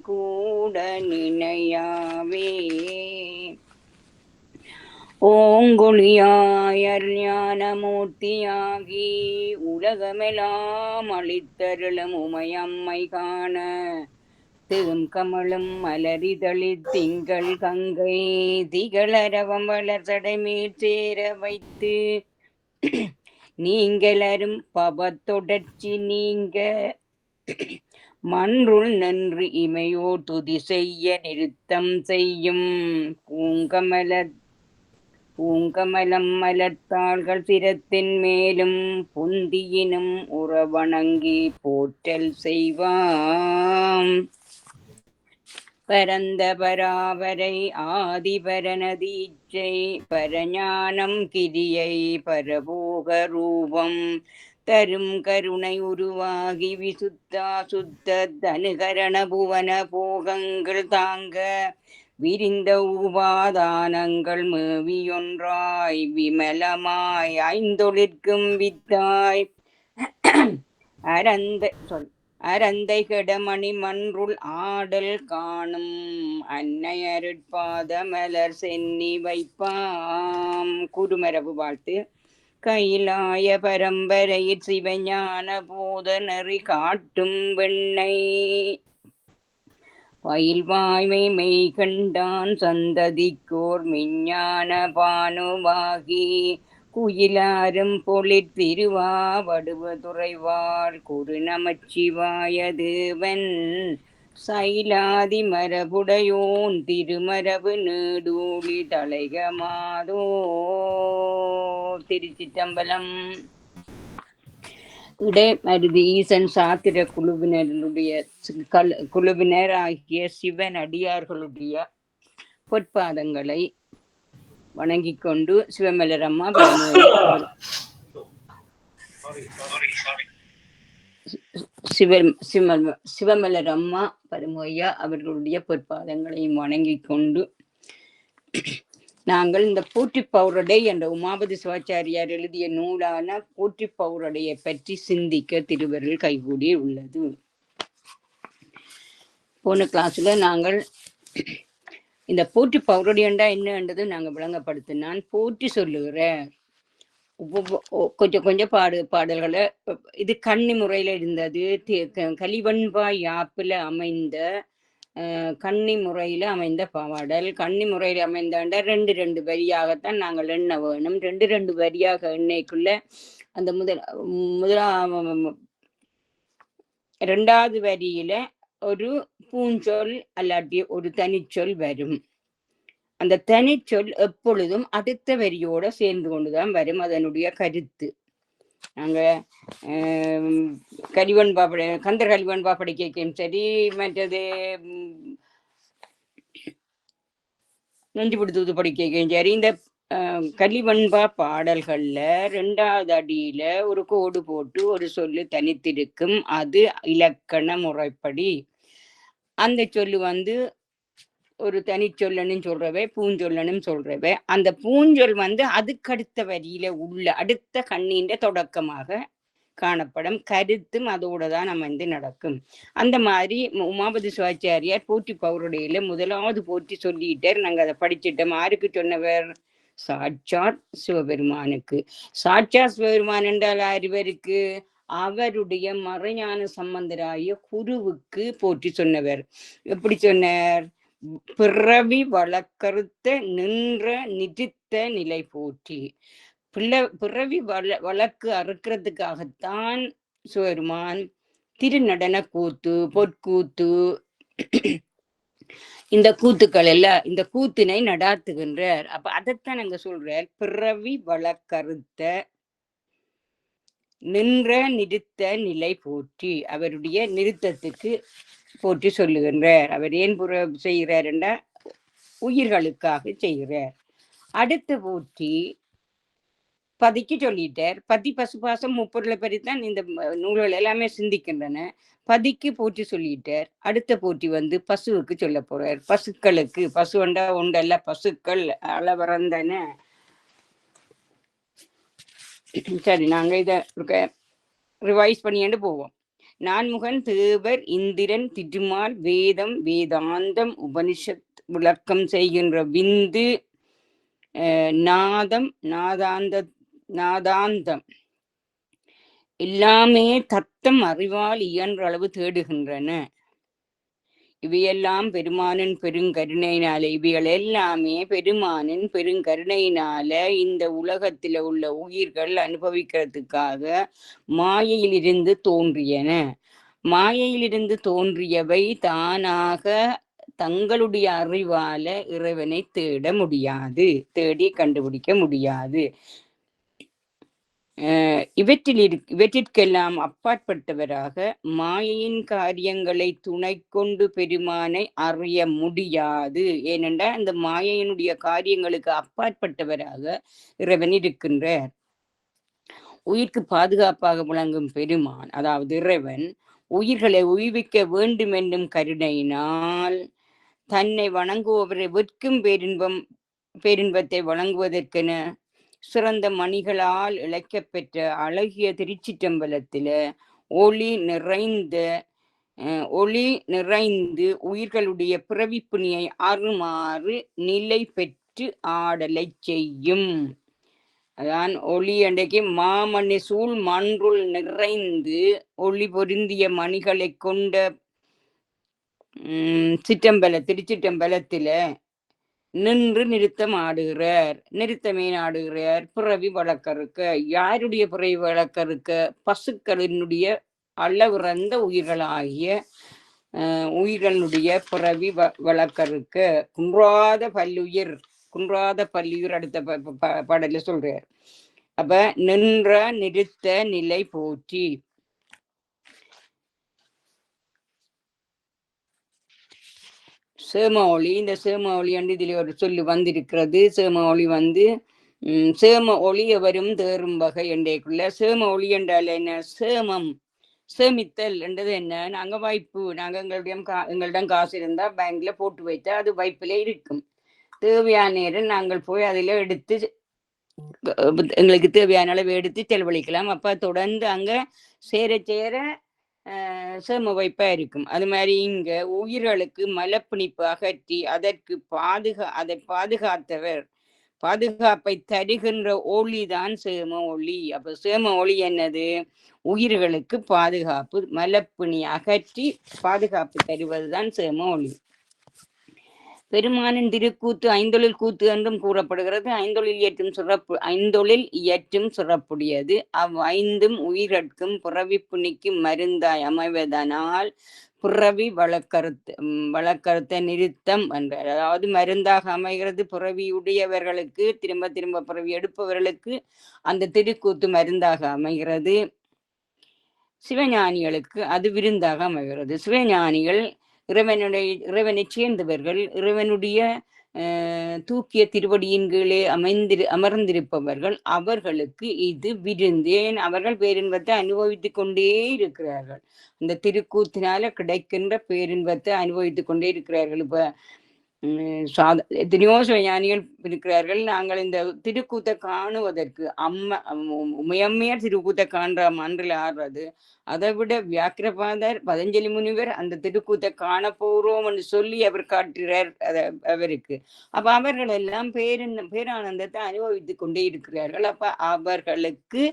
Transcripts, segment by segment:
கூட நினையாவே. ஓங்கொழியாயர் ஞானமூர்த்தியாகி உலகமெல்லாம் அளித்தருளும் உமையம்மை காண திரும் கமலும் மலரிதழித் திங்கள் கங்கை திகளரவம் வளர்சடைமேற் சேர வைத்து நீங்களரும் பவத்தொடர்ச்சி நீங்க மன்றுள் நன்று இமையோ துதி செய்ய நிறுத்தம் செய்யும் பூங்கமலம் மலர்த்தாள்கள் சிரத்தின் மேலும் புந்தியினும் உறவணங்கி போற்றல் செய்வாம். பரந்த பராவரை ஆதிபரநதீச்சை பரஞானம் கிரியை பரபோக ரூபம் தரும் கருணை உருவாகி விசுத்தா சுத்த தனுகரண புவன போகங்கள் தாங்க விரிந்த உபாதானங்கள் மேவியொன்றாய் விமலமாய் ஐந்தொழிற்கும் வித்தாய் அரந்தை கெடமணி மன்றுள் ஆடல் காணும் அன்னை அருட்பாத மலர் சென்னி வைப்பாம். குருமரபு வாழ்த்து. கைலாய பரம்பரையில் சிவஞான போத நெறி காட்டும் வெண்ணை பயில்வாய்மை மெய் கண்டான் சந்ததிக்கோர் மெஞ்ஞான பானுவாகி குயிலாரும் பொழிற் திருவாவடுவதுறைவாள் குரு நமச்சிவாய தேவன் சைலாதி மரபுடையோன் திருமரபு நீடூழி தலைகமாதோ. திருச்சிற்றம்பலம். இடைமருதி ஈசன் சாத்திர குழுவினர் ஆகிய சிவன் அடியார்களுடைய பொற்பாதங்களை வணங்கிக் கொண்டு சிவமலரம்மா சிவமலரம்மா பரமோய்யா அவர்களுடைய பொற்பாதங்களையும் வணங்கிக் கொண்டு நாங்கள் இந்த போற்றி பௌரடை என்ற உமாபதி சிவாச்சாரியார் எழுதிய நூலான போற்றி பௌரடையை பற்றி சிந்திக்க திருவருள் கைகூடி உள்ளது. போன கிளாஸ்ல நாங்கள் இந்த போற்றி பௌரடியண்டா என்னன்றது நாங்கள் விளங்கப்படுத்தினான். போற்றி சொல்லுகிற கொஞ்சம் பாடல்களை இது கன்னி முறையில இருந்தது. கலிவன்பா யாப்புல அமைந்த கன்னி முறையில அமைந்த பாடல். கன்னி முறையில அமைந்தாண்ட ரெண்டு வரியாகத்தான் நாங்கள் எண்ண வேணும். ரெண்டு வரியாக எண்ணைக்குள்ள அந்த இரண்டாவது வரியில ஒரு பூஞ்சொல் அல்லாட்டி ஒரு தனிச்சொல் வரும். அந்த தனிச்சொல் எப்பொழுதும் அடுத்த வரியோட சேர்ந்து கொண்டுதான் வரும். அதனுடைய கருத்து நாங்க கந்தர் கலிவன்பா படிக்கையும் சரி, மற்றது நெஞ்சு தூது படிக்கையும் சரி, இந்த கலிவன்பா பாடல்கள்ல ரெண்டாவது அடியில ஒரு கோடு போட்டு ஒரு சொல்லு தனித்திருக்கும். அது இலக்கண முறைப்படி அந்த சொல்லு ஒரு தனிச்சொல்லனும் சொல்றவை, பூஞ்சொல்லனும் சொல்றவை. அந்த பூஞ்சொல் அதுக்கடுத்த வரியில உள்ள அடுத்த கண்ணின்ற தொடக்கமாக காணப்படும். கருத்தும் அதோட தான் நடக்கும். அந்த மாதிரி உமாபதி சிவாச்சாரியார் போற்றி பௌரடையில முதலாவது போற்றி சொல்லிட்டார். நாங்க அதை படிச்சுட்டோம். யாருக்கு சொன்னவர்? சாட்சாத் சிவபெருமானுக்கு. சாட்சாத் சிவபெருமான் என்றால் அறிவருக்கு அவருடைய மறைஞான சம்பந்தராய குருவுக்கு போற்றி சொன்னவர். எப்படி சொன்னார்? பிறவி வழக்கறுத்த நின்ற நிதித்த நிலை போற்றி. பிறவி வழக்கு அறுக்கிறதுக்காகத்தான் சிவபெருமான் திருநடன கூத்து, பொற்கூத்து, இந்த கூத்துக்கள் எல்லாம் இந்த கூத்தினை நடாத்துகின்றார். அப்ப அதைத்தான் நாங்க சொல்றார். பிறவி வழக்கறுத்த நின்ற நிறுத்த நிலை போற்றி. அவருடைய நிறுத்தத்துக்கு போற்றி சொல்லுகின்றார். அவர் ஏன் செய்கிறார் என்றால் உயிர்களுக்காக செய்கிறார். அடுத்து போற்றி பதிக்கு சொல்லிட்டார். பதி பசுபாசம் முப்பொருளை பற்றித்தான் இந்த நூல்கள் எல்லாமே சிந்திக்கின்றன. பதிக்கு போற்றி சொல்லிட்டார். அடுத்த போற்றி பசுவுக்கு சொல்ல போறார். பசுக்களுக்கு, பசு ஒண்டல்ல பசுக்கள் அளவறந்தன. சரி, நாங்க இத ரிவைஸ் பண்ணிட்டு போவோம். நான்முகன், தேவர், இந்திரன், திருமால், வேதம், வேதாந்தம், உபனிஷத் விளக்கம் செய்கின்ற விந்து, நாதம், நாதாந்தம் எல்லாமே தத்தம் அறிவால் இயன்ற அளவு தேடுகின்றன. இவையெல்லாம் பெருமானின் பெருங்கருணையினால, இவைகள் எல்லாமே பெருமானின் பெருங்கருணையினால இந்த உலகத்தில உள்ள உயிர்கள் அனுபவிக்கிறதுக்காக மாயையிலிருந்து தோன்றியன. மாயையிலிருந்து தோன்றியவை தானாக தங்களுடைய அறிவால இறைவனை தேட முடியாது, தேடி கண்டுபிடிக்க முடியாது. இவற்றிற்கெல்லாம் அப்பாற்பட்டவராக மாயையின் காரியங்களை துணை கொண்டு பெருமானை அறிய முடியாது. ஏனென்றால் அந்த மாயையினுடைய காரியங்களுக்கு அப்பாற்பட்டவராக இறைவன் இருக்கின்றார். உயிர்க்கு பாதுகாப்பாக விளங்கும் பெருமான், அதாவது இறைவன், உயிர்களை உய்விக்க வேண்டும் என்னும் கருணையினால் தன்னை வணங்குபவரை வெட்கும் பேரின்பத்தை வழங்குவதற்கென சிறந்த மணிகளால் இழைக்கப்பெற்ற அழகிய திருச்சிற்றம்பலத்தில ஒளி நிறைந்து உயிர்களுடைய பிறவிப்புணியை அறுமாறு நிலை பெற்று ஆடலை செய்யும். அதான் ஒளி அன்றைக்கு மாமணி சூழ் மன்றுள் நிறைந்து ஒளி பொருந்திய மணிகளை கொண்ட திருச்சிற்றம்பலத்தில நின்று நிறுத்தம் ஆடுகிறார். நிறுத்தமேன் ஆடுகிறார்? பிறவி வழக்கறுக்க. யாருடைய பிறவி வழக்கறுக்க? பசுக்களினுடைய அளவிறந்த உயிர்களாகிய உயிர்களுடைய பிறவி வழக்கறுக்க. குன்றாத பல்லுயிர் அடுத்த பாடல சொல்றார். அப்ப நின்ற நிறுத்த நிலை போற்றி. சேம ஒளி, இந்த சேம ஒளி என்று இதில் ஒரு சொல்லி வந்திருக்கிறது. சேம ஒளி சேம ஒளி எவரும் தேறும் வகை என்றேக்குள்ள. சேம ஒளி என்றால் என்ன? சேமித்தல் என்றது என்ன? நாங்க வைப்பு, நாங்க எங்களிடம் காசு இருந்தா பேங்க்ல போட்டு வைத்தா அது வைப்பிலே இருக்கும். தேவையான நேரம் நாங்கள் போய் அதில் எடுத்து எங்களுக்கு தேவையான அளவு எடுத்து செலவழிக்கலாம். அப்ப தொடர்ந்து அங்க சேர சேம வைப்பா இருக்கும். அது மாதிரி இங்க உயிர்களுக்கு மலப்பிணிப்பு அகற்றி அதற்கு அதை பாதுகாப்பை தருகின்ற ஒளிதான் சேம ஒளி. அப்ப சேம ஒளி என்னது? உயிர்களுக்கு பாதுகாப்பு, மலப்பிணி அகற்றி பாதுகாப்பு தருவதுதான் சேம ஒளி. பெருமானின் திருக்கூத்து ஐந்தொழில் கூத்து என்றும் கூறப்படுகிறது. ஐந்தொழில் இயற்றும் சிறப்புடையது. ஐந்தும் உயிர்கட்கும் பிறவி புனிக்கு மருந்தாய் அமைவதனால் பிறவி வழக்கறுத்த நிறுத்தம் என்றார். அதாவது மருந்தாக அமைகிறது பிறவியுடையவர்களுக்கு, திரும்ப திரும்ப பிறவி எடுப்பவர்களுக்கு அந்த திருக்கூத்து மருந்தாக அமைகிறது. சிவஞானிகளுக்கு அது விருந்தாக அமைகிறது. சிவஞானிகள் இறைவனை சேர்ந்தவர்கள், இறைவனுடைய தூக்கிய திருவடியின் கீழே அமர்ந்திருப்பவர்கள், அவர்களுக்கு இது விருந்தேன். அவர்கள் பேரின்பத்தை அனுபவித்துக் கொண்டே இருக்கிறார்கள். அந்த திருக்கூத்தினால கிடைக்கின்ற பேரின்பத்தை அனுபவித்துக் கொண்டே இருக்கிறார்கள். இப்ப எத்தனையோ சிவஞானிகள் இருக்கிறார்கள். நாங்கள் இந்த திருக்கூத்தை காணுவதற்கு உமையம்மையார் திருக்கூத்தை காண்ற மன்றில் ஆடுறது, அதை விட வியாக்கிரபாதர், பதஞ்சலி முனிவர் அந்த திருக்கூத்தை காண போறோம் என்று சொல்லி அவர் காட்டுகிறார் அவருக்கு. அப்ப அவர்கள் எல்லாம் பேரானந்தத்தை அனுபவித்துக் கொண்டே இருக்கிறார்கள். அப்ப அவர்களுக்கு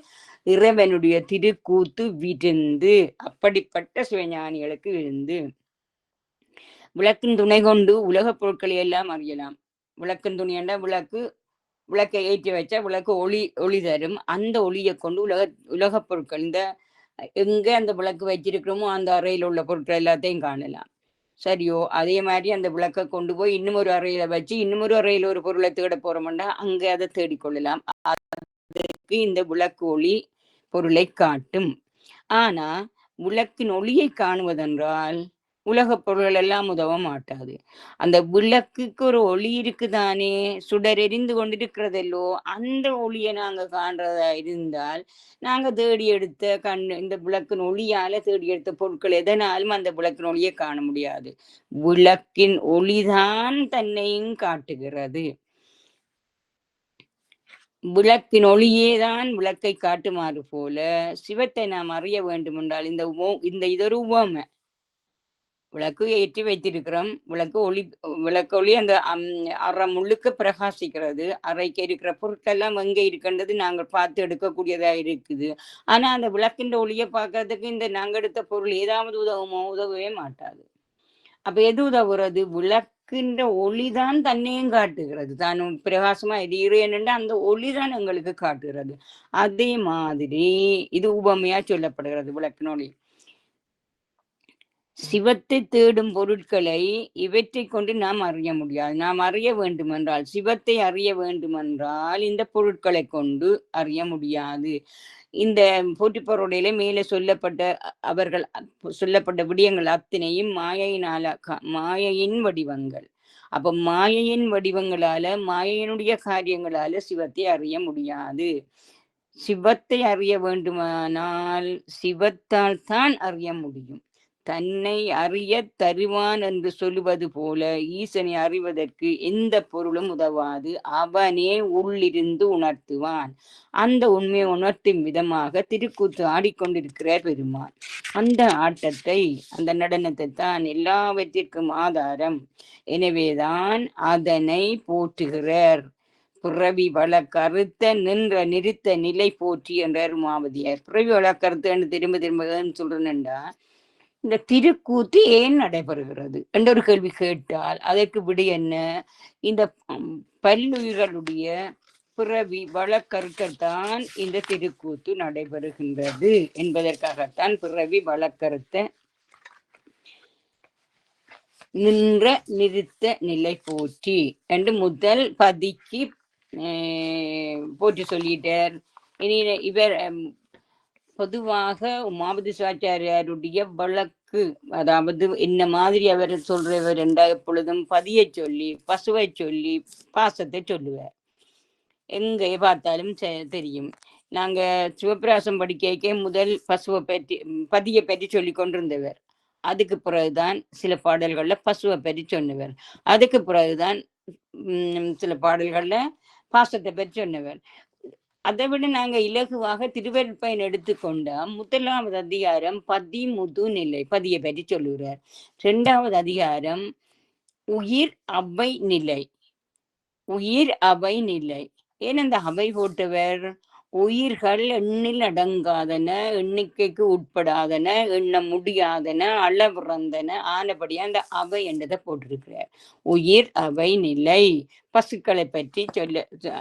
இறைவனுடைய திருக்கூத்து விருந்து. அப்படிப்பட்ட சிவஞானிகளுக்கு விருந்து. விளக்கின் துணை கொண்டு உலகப் பொருட்களை எல்லாம் அறியலாம். விளக்கின் துணை என்ற விளக்கை ஏற்றி வச்சா விளக்கு ஒளி தரும். அந்த ஒளியை கொண்டு உலகப் பொருட்கள், இந்த எங்க அந்த விளக்கு வச்சிருக்கிறோமோ அந்த அறையில் உள்ள பொருட்கள் எல்லாத்தையும் காணலாம். சரியோ? அதே மாதிரி அந்த விளக்கை கொண்டு போய் இன்னும் ஒரு அறையில வச்சு இன்னும் ஒரு அறையில ஒரு பொருளை தேட போறோம்னா அங்க அதை தேடிக்கொள்ளலாம். அதற்கு இந்த விளக்கு ஒளி பொருளை காட்டும். ஆனா விளக்கின் ஒளியை காணுவதென்றால் உலகப் பொருள்கள் எல்லாம் உதவ மாட்டாது. அந்த விளக்குக்கு ஒரு ஒளி இருக்குதானே, சுடர் எரிந்து கொண்டிருக்கிறதல்லோ, அந்த ஒளியை நாங்க காண்றதா இருந்தால் நாங்க தேடி எடுத்த இந்த விளக்கின் ஒளியால தேடி எடுத்த பொருட்கள் எதனாலும் அந்த விளக்கின் ஒளியை காண முடியாது. விளக்கின் ஒளிதான் தன்னையும் காட்டுகிறது. விளக்கின் ஒளியேதான் விளக்கை காட்டுமாறு போல சிவத்தை நாம் அறிய வேண்டும் என்றால் இந்த இதொரு உவமை. விளக்கு ஏற்றி வைத்திருக்கிறோம். விளக்கு ஒளி அந்த அறை முழுக்க பிரகாசிக்கிறது. அறைக்கு இருக்கிற பொருட்கள்லாம் எங்கே இருக்கின்றது நாங்கள் பார்த்து எடுக்கக்கூடியதா இருக்குது. ஆனா அந்த விளக்கின்ற ஒளியை பார்க்கறதுக்கு இந்த நாங்கள் எடுத்த பொருள் ஏதாவது உதவுமோ? உதவவே மாட்டாது. அப்ப எது உதவுறது? விளக்கின்ற ஒளிதான் தன்னையும் காட்டுகிறது. தான் பிரகாசமா எரியுறேன் அந்த ஒளிதான் எங்களுக்கு காட்டுகிறது. அதே மாதிரி இது உவமையா சொல்லப்படுகிறது விளக்கின் ஒளி. சிவத்தை தேடும் பொருட்களை இவற்றை கொண்டு நாம் அறிய முடியாது. நாம் அறிய வேண்டுமென்றால், சிவத்தை அறிய வேண்டுமென்றால் இந்த பொருட்களை கொண்டு அறிய முடியாது. இந்த போற்றிப்பொருளையில மேலே சொல்லப்பட்ட அவர்கள் சொல்லப்பட்ட விடயங்கள் அத்தனையும் மாயையின் வடிவங்கள். அப்ப மாயையின் வடிவங்களால மாயையினுடைய காரியங்களால சிவத்தை அறிய முடியாது. சிவத்தை அறிய வேண்டுமானால் சிவத்தால் தான் அறிய முடியும். தன்னை அறிய தருவான் என்று சொல்லுவது போல ஈசனை அறிவதற்கு எந்த பொருளும் உதவாது. அவனே உள்ளிருந்து உணர்த்துவான். அந்த உண்மையை உணர்த்தும் விதமாக திருக்கூத்து ஆடிக்கொண்டிருக்கிறார் பெருமான். அந்த ஆட்டத்தை, அந்த நடனத்தை தான் எல்லாவற்றிற்கும் ஆதாரம். எனவேதான் அதனை போற்றுகிறார். பிறவி வழக்கறுத்த நின்ற நிறுத்த நிலை போற்றி என்றார் உமாவதியார். பிறவி வழக்கறுத்தன்னு திரும்ப திரும்ப சொல்றேன்டா, இந்த திருக்கூத்து ஏன் நடைபெறுகிறது என்ற ஒரு கேள்வி கேட்டால் அதற்கு விடை என்ன? இந்த பல்லுயிர்களுடைய பிறவி வழக்கறுக்கத்தான் இந்த திருக்கூத்து நடைபெறுகின்றது என்பதற்காகத்தான் பிறவி வழக்கறுத்த நின்ற நிறுத்த நிலை போற்றி என்று முதல் பதிக்கு போற்றி சொல்லிட்டார். இனி இவர் பொதுவாக உமாபதி சிவாச்சாரியாருடைய வழக்கு, அதாவது என்ன மாதிரி அவர் சொல்றவர் என்றா எப்பொழுதும் பதியை சொல்லி பசுவை சொல்லி பாசத்தை சொல்லுவார். எங்கே பார்த்தாலும் தெரியும். நாங்க சிவபிராசம் படிக்க முதல் பசுவை பற்றி பதியை பற்றி சொல்லி கொண்டிருந்தவர். அதுக்கு பிறகுதான் சில பாடல்கள்ல பசுவை பற்றி சொன்னவர். அதுக்கு பிறகுதான் சில பாடல்கள்ல பாசத்தை பற்றி சொன்னவர். அதை விட நாங்க இலகுவாக திருவருட்பயன் எடுத்துக்கொண்ட முதலாவது அதிகாரம் பதி முது நிலை, பதியை பற்றி சொல்லுகிறார். 2வது அதிகாரம் உயிர் அவை நிலை, உயிர் அவை நிலை. ஏன் அந்த அவை போட்டவர்? உயிர்கள் எண்ணில் அடங்காதன, எண்ணிக்கைக்கு உட்படாதன, எண்ண முடியாதன, அளவிறந்தன ஆனபடியா அந்த அவை என்றதை போட்டிருக்கிறார். உயிர் அவை நிலை பசுக்களை பற்றி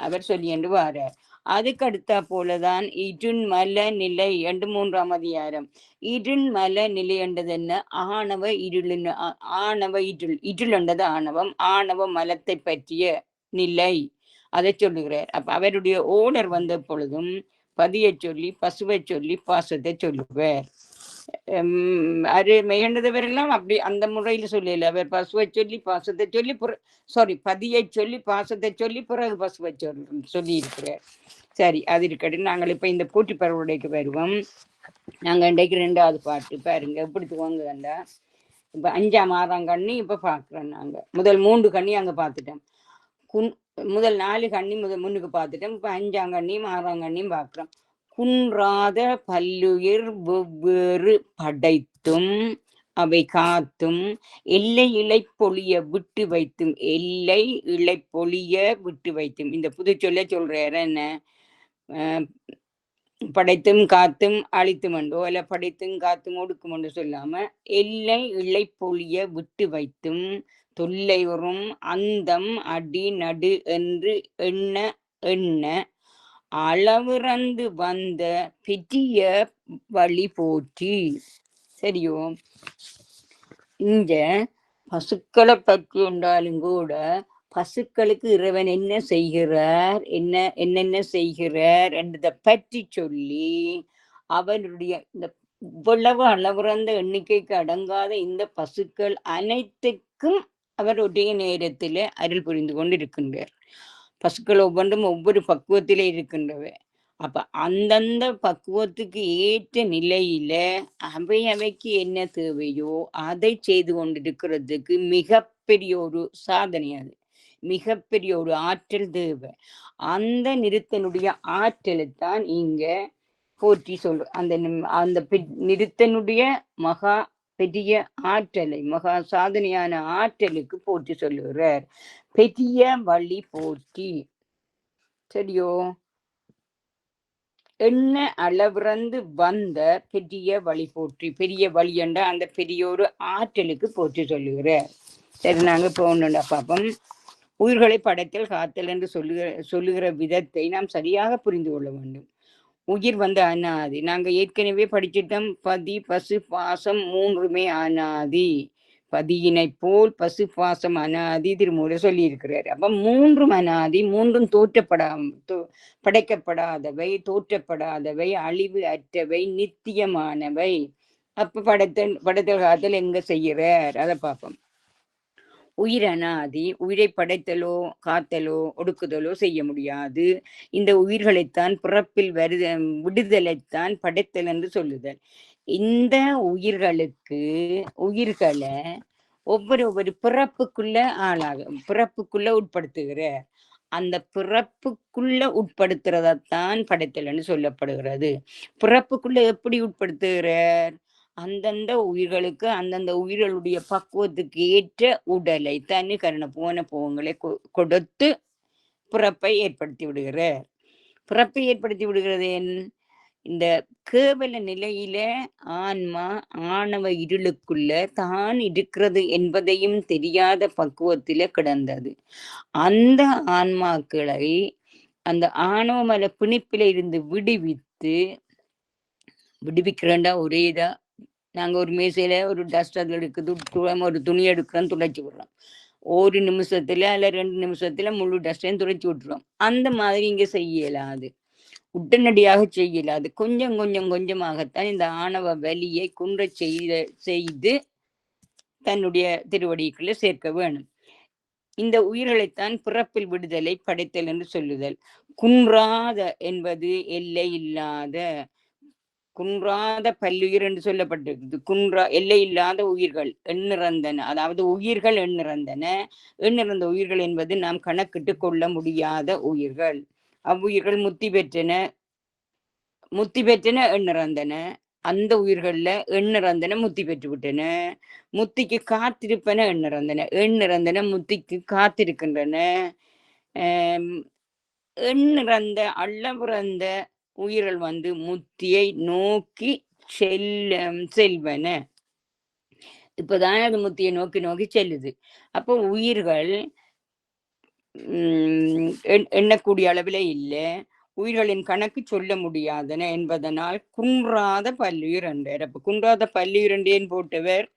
அவர் சொல்லி என்று வாரார். அதுக்கு அடுத்த போலதான் இருண்மல நிலை என்று 3ஆம் அதிகாரம். இருண்மல நிலை என்றது என்ன? ஆணவ இருள். ஆணவ இருள் என்றது ஆணவம். ஆணவ மலத்தை பற்றிய நிலை, அதை சொல்லுகிறார். அப்ப அவருடைய ஓடர் வந்த பொழுதும் பதியை சொல்லி பசுவை சொல்லி பாசத்தை சொல்லுவார். அது மெய்கண்டதவரெல்லாம் அப்படி அந்த முறையில சொல்லல. அவர் பசுவை சொல்லி பாசத்தை சொல்லி பதியை சொல்லி பாசத்தை சொல்லி பிறகு பசுவை சொல்லி இருக்கிறார். சரி, அது இருக்கட்டும். நாங்கள் இப்ப இந்த போட்டி பரவுடைக்கு வருவோம். நாங்க இன்றைக்கு 2வது பாட்டு பாருங்க எப்படி துவங்குதண்டா. இப்ப 5ஆம் 6ஆம் கண்ணி இப்ப பாக்குறோம். நாங்க முதல் 3 கண்ணி அங்க பார்த்துட்டோம். முதல் 4 கண்ணி முன்னுக்கு பார்த்துட்டோம். இப்ப 5ஆம் கண்ணியும் 6ஆம் கண்ணியும் பார்க்கிறோம். குன்றாத பல்லுயிர் வெவ்வேறு படைத்தும் அவை காத்தும் எல்லை இழைப்பொழிய விட்டு வைத்தும், எல்லை இழைப்பொழிய விட்டு வைத்தும். இந்த புது சொல்ல சொல்றாரு என்ன? படைத்தும் காத்தும் அழித்தும் என்றோ அல்ல படைத்தும் காத்தும் ஒடுக்கும் என்று சொல்லாம எல்லை இழைப்பொழிய விட்டு வைத்தும் தொல்லை வரும் அந்தம் அடி நடு என்று எண்ண எண்ண அளவிறந்து வந்த பெரிய வழி போற்றி. சரியோ? இங்க பசுக்களை பற்றி என்றாலும் கூட பசுக்களுக்கு இறைவன் என்ன செய்கிறார், என்னென்ன செய்கிறார் என்றதை பற்றி சொல்லி அவருடைய இந்த இவ்வளவு அளவிறந்த எண்ணிக்கைக்கு அடங்காத இந்த பசுக்கள் அனைத்துக்கும் அவர் ஒரே நேரத்தில் அருள் புரிந்து கொண்டிருக்கின்றார். பசுக்கள் ஒவ்வொன்றும் ஒவ்வொரு பக்குவத்திலே இருக்கின்றவை. அப்ப அந்தந்த பக்குவத்துக்கு ஏற்ற நிலையில அவைக்கு என்ன தேவையோ அதை செய்து கொண்டிருக்கிறதுக்கு மிகப்பெரிய ஒரு சாதனை அது. மிகப்பெரிய ஒரு ஆற்றல் தேவை. அந்த நிறுத்தனுடைய ஆற்றலைத்தான் இங்க போற்றி சொல்லு. அந்த அந்த நிறுத்தனுடைய மகா பெரிய ஆற்றலை, மகா சாதனையான ஆற்றலுக்கு போற்றி சொல்லுகிறார். பெரிய வழி போற்றி. சரியோ? என்ன அளவிறந்து வந்த பெரிய வழி போற்றி. பெரிய வழி என்ற அந்த பெரிய ஒரு ஆற்றலுக்கு போற்றி சொல்லுகிறார். சரி, நாங்க இப்போ ஒன்றுண்டா பாப்போம். உயிர்களை படைத்தல் காத்தல் என்று சொல்லுகிற விதத்தை நாம் சரியாக புரிந்து கொள்ள வேண்டும். உயிர் வந்து அனாதி. நாங்க ஏற்கனவே படிச்சிட்டோம். பதி பசு பாசம் மூன்றுமே அனாதி. பதியினை போல் பசு பாசம் அனாதி திருமூலர் சொல்லி இருக்கிறார். அப்ப மூன்றும் அனாதி, மூன்றும் படைக்கப்படாதவை, தோற்றப்படாதவை, அழிவு அற்றவை, நித்தியமானவை. அப்ப படைத்தல் காத்தல் எங்க செய்கிறார் அதை பார்ப்போம். உயிர் அனாதி. உயிரை படைத்தலோ காத்தலோ ஒடுக்குதலோ செய்ய முடியாது. இந்த உயிர்களைத்தான் பிறப்பில் விடுதலைத்தான் படைத்தல் என்று சொல்லுதல். இந்த உயிர்களை ஒவ்வொரு பிறப்புக்குள்ள பிறப்புக்குள்ள உட்படுத்துகிற அந்த பிறப்புக்குள்ள உட்படுத்துறதான் படைத்தல்னு சொல்லப்படுகிறது. பிறப்புக்குள்ள எப்படி உட்படுத்துகிறார்? அந்தந்த உயிர்களுக்கு அந்தந்த உயிர்களுடைய பக்குவத்துக்கு ஏற்ற உடலை தனி கரண போகங்களை கொடுத்து பிறப்பை ஏற்படுத்தி விடுகிறார். பிறப்பை ஏற்படுத்தி விடுகிறது இந்த கேவல நிலையில ஆன்மா ஆணவ இருளுக்குள்ள தான் இருக்கிறது என்பதையும் தெரியாத பக்குவத்தில கிடந்தது. அந்த ஆன்மாக்களை அந்த ஆணவமல பிணிப்பில இருந்து விடுவிக்கிறேன்டா ஒரே இதா. நாங்க ஒரு மேசையில ஒரு டஸ்ட் அதில் எடுக்குது, ஒரு துணி எடுக்கிறோம், துடைச்சி விடுறோம். ஒரு நிமிஷத்துல அல்ல 2 நிமிஷத்துல முழு டஸ்டையும் துடைச்சி விட்டுறோம். அந்த மாதிரி இங்க செய்யலாது, உடனடியாக செய்யலாது. கொஞ்சம் கொஞ்சம் கொஞ்சமாகத்தான் இந்த ஆணவ வலியை குன்ற செய்து தன்னுடைய திருவடிக்குள்ள சேர்க்க வேணும். இந்த உயிர்களைத்தான் பிறப்பில் விடுதலை படைத்தல் என்று சொல்லுதல். குன்றாத என்பது எல்லை இல்லாத, குன்றாத பல்லுயிர் என்று சொல்லப்பட்டிருக்குது. எல்லை இல்லாத உயிர்கள் எண்ணிறந்தன. அதாவது உயிர்கள் எண்ணிறந்தன. எண்ணிறந்த உயிர்கள் என்பது நாம் கணக்கிட்டு கொள்ள முடியாத உயிர்கள். அவ்வுயிர்கள் முத்தி பெற்றன எண்ணிறந்தன. அந்த உயிர்கள்ல எண்ணிறந்தன முத்தி பெற்று விட்டன. முத்திக்கு காத்திருப்பன எண்ணிறந்தன முத்திக்கு காத்திருக்கின்றன. எண்ணிறந்த அளவிறந்த உயிர்கள் வந்து முத்தியை நோக்கி செல்வன. இப்பதான் அது முத்தியை நோக்கி நோக்கி செல்லுது. அப்போ உயிர்கள் எண்ணக்கூடிய அளவில் இல்லை. உயிர்களின் கணக்கு சொல்ல முடியாதன என்பதனால் குன்றாத பல்லுயிர் என்றார். அப்ப குன்றாத பல்லுயிர் என்றேன் போட்டவர்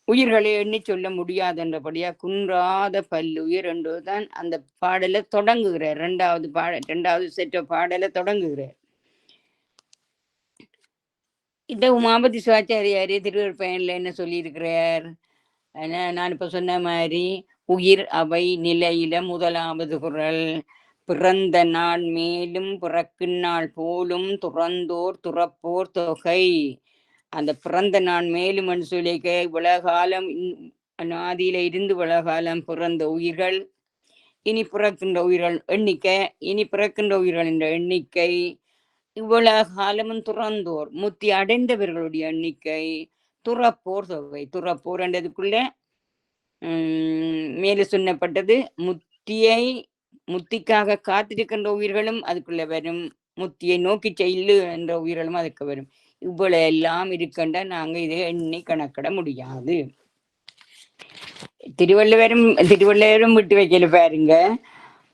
உயிர்களை எண்ணி சொல்ல முடியாதன்றபடியா குன்றாத பல்லுயிர் என்றுதான் அந்த பாடலை தொடங்குகிறார். இரண்டாவது செட்ட பாடலை தொடங்குகிறார். இந்த உமாபதி சிவாச்சாரியாரே திருவருட்பயன்ல என்ன சொல்லியிருக்கிறார்? நான் இப்ப சொன்ன மாதிரி உயிர் அவை நிலையில முதலாவது குறள், பிறந்த நாள் மேலும் பிறக்குநாள் போலும் துறந்தோர் துறப்போர் தொகை. அந்த பிறந்த நாள் மேலும் சொல்லிக்க உலகாலம் ஆதியில இருந்து உலகாலம் பிறந்த உயிர்கள், இனி பிறக்கின்ற உயிர்கள் எண்ணிக்கை, இனி பிறக்கின்ற உயிர்கள் என்ற எண்ணிக்கை, இவ்வளவு காலமும் துறந்தோர் முத்தி அடைந்தவர்களுடைய எண்ணிக்கை, துறப்போர் தொகை. துறப்போர் என்றதுக்குள்ள மேலே சொன்னப்பட்டது முத்திக்காக காத்திருக்கின்ற உயிர்களும் அதுக்குள்ள வரும், முத்தியை நோக்கி செல்லு என்ற உயிர்களும் அதுக்கு வரும். இவ்வளவு எல்லாம் இருக்கின்ற நாங்க இதை எண்ணி கணக்கிட முடியாது. திருவள்ளுவரும் விட்டு வைக்கல பாருங்க.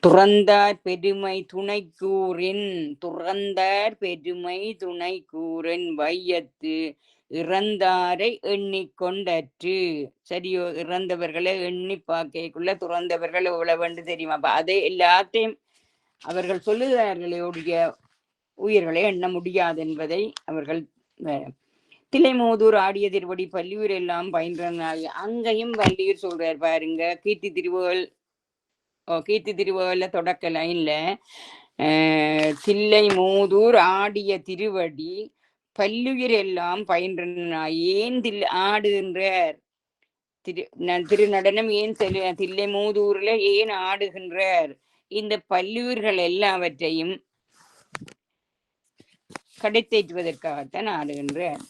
துறந்தார் பெருமை துணை கூறின் வையத்து இறந்தாரை எண்ணிக்கொண்டற்று. சரியோ? இறந்தவர்களை எண்ணி பார்க்கக்குள்ள துறந்தவர்கள் எவ்வளவு வேண்டு தெரியுமா? அப்ப அதை எல்லாத்தையும் அவர்கள் சொல்லுகிறார்களுடைய உயிர்களை எண்ண முடியாது என்பதை அவர்கள் திலைமோதூர் ஆடிய திருவடி பள்ளியூர் எல்லாம் பயின்றனாக அங்கேயும் வள்ளியூர் சொல்றார் பாருங்க. கீர்த்தி திருவுகள்ல தொடக்க லைன்ல தில்லைமோதூர் ஆடிய திருவடி பல்லுயிர் எல்லாம் பயின்றனாய். ஏன் ஆடுகின்றார்? திருநடனம் ஏன் தில்லை மூதூர்ல ஏன் ஆடுகின்றார்? இந்த பல்லூர்கள் எல்லாவற்றையும் கடைத்தேற்றுவதற்காகத்தான் ஆடுகின்றார்.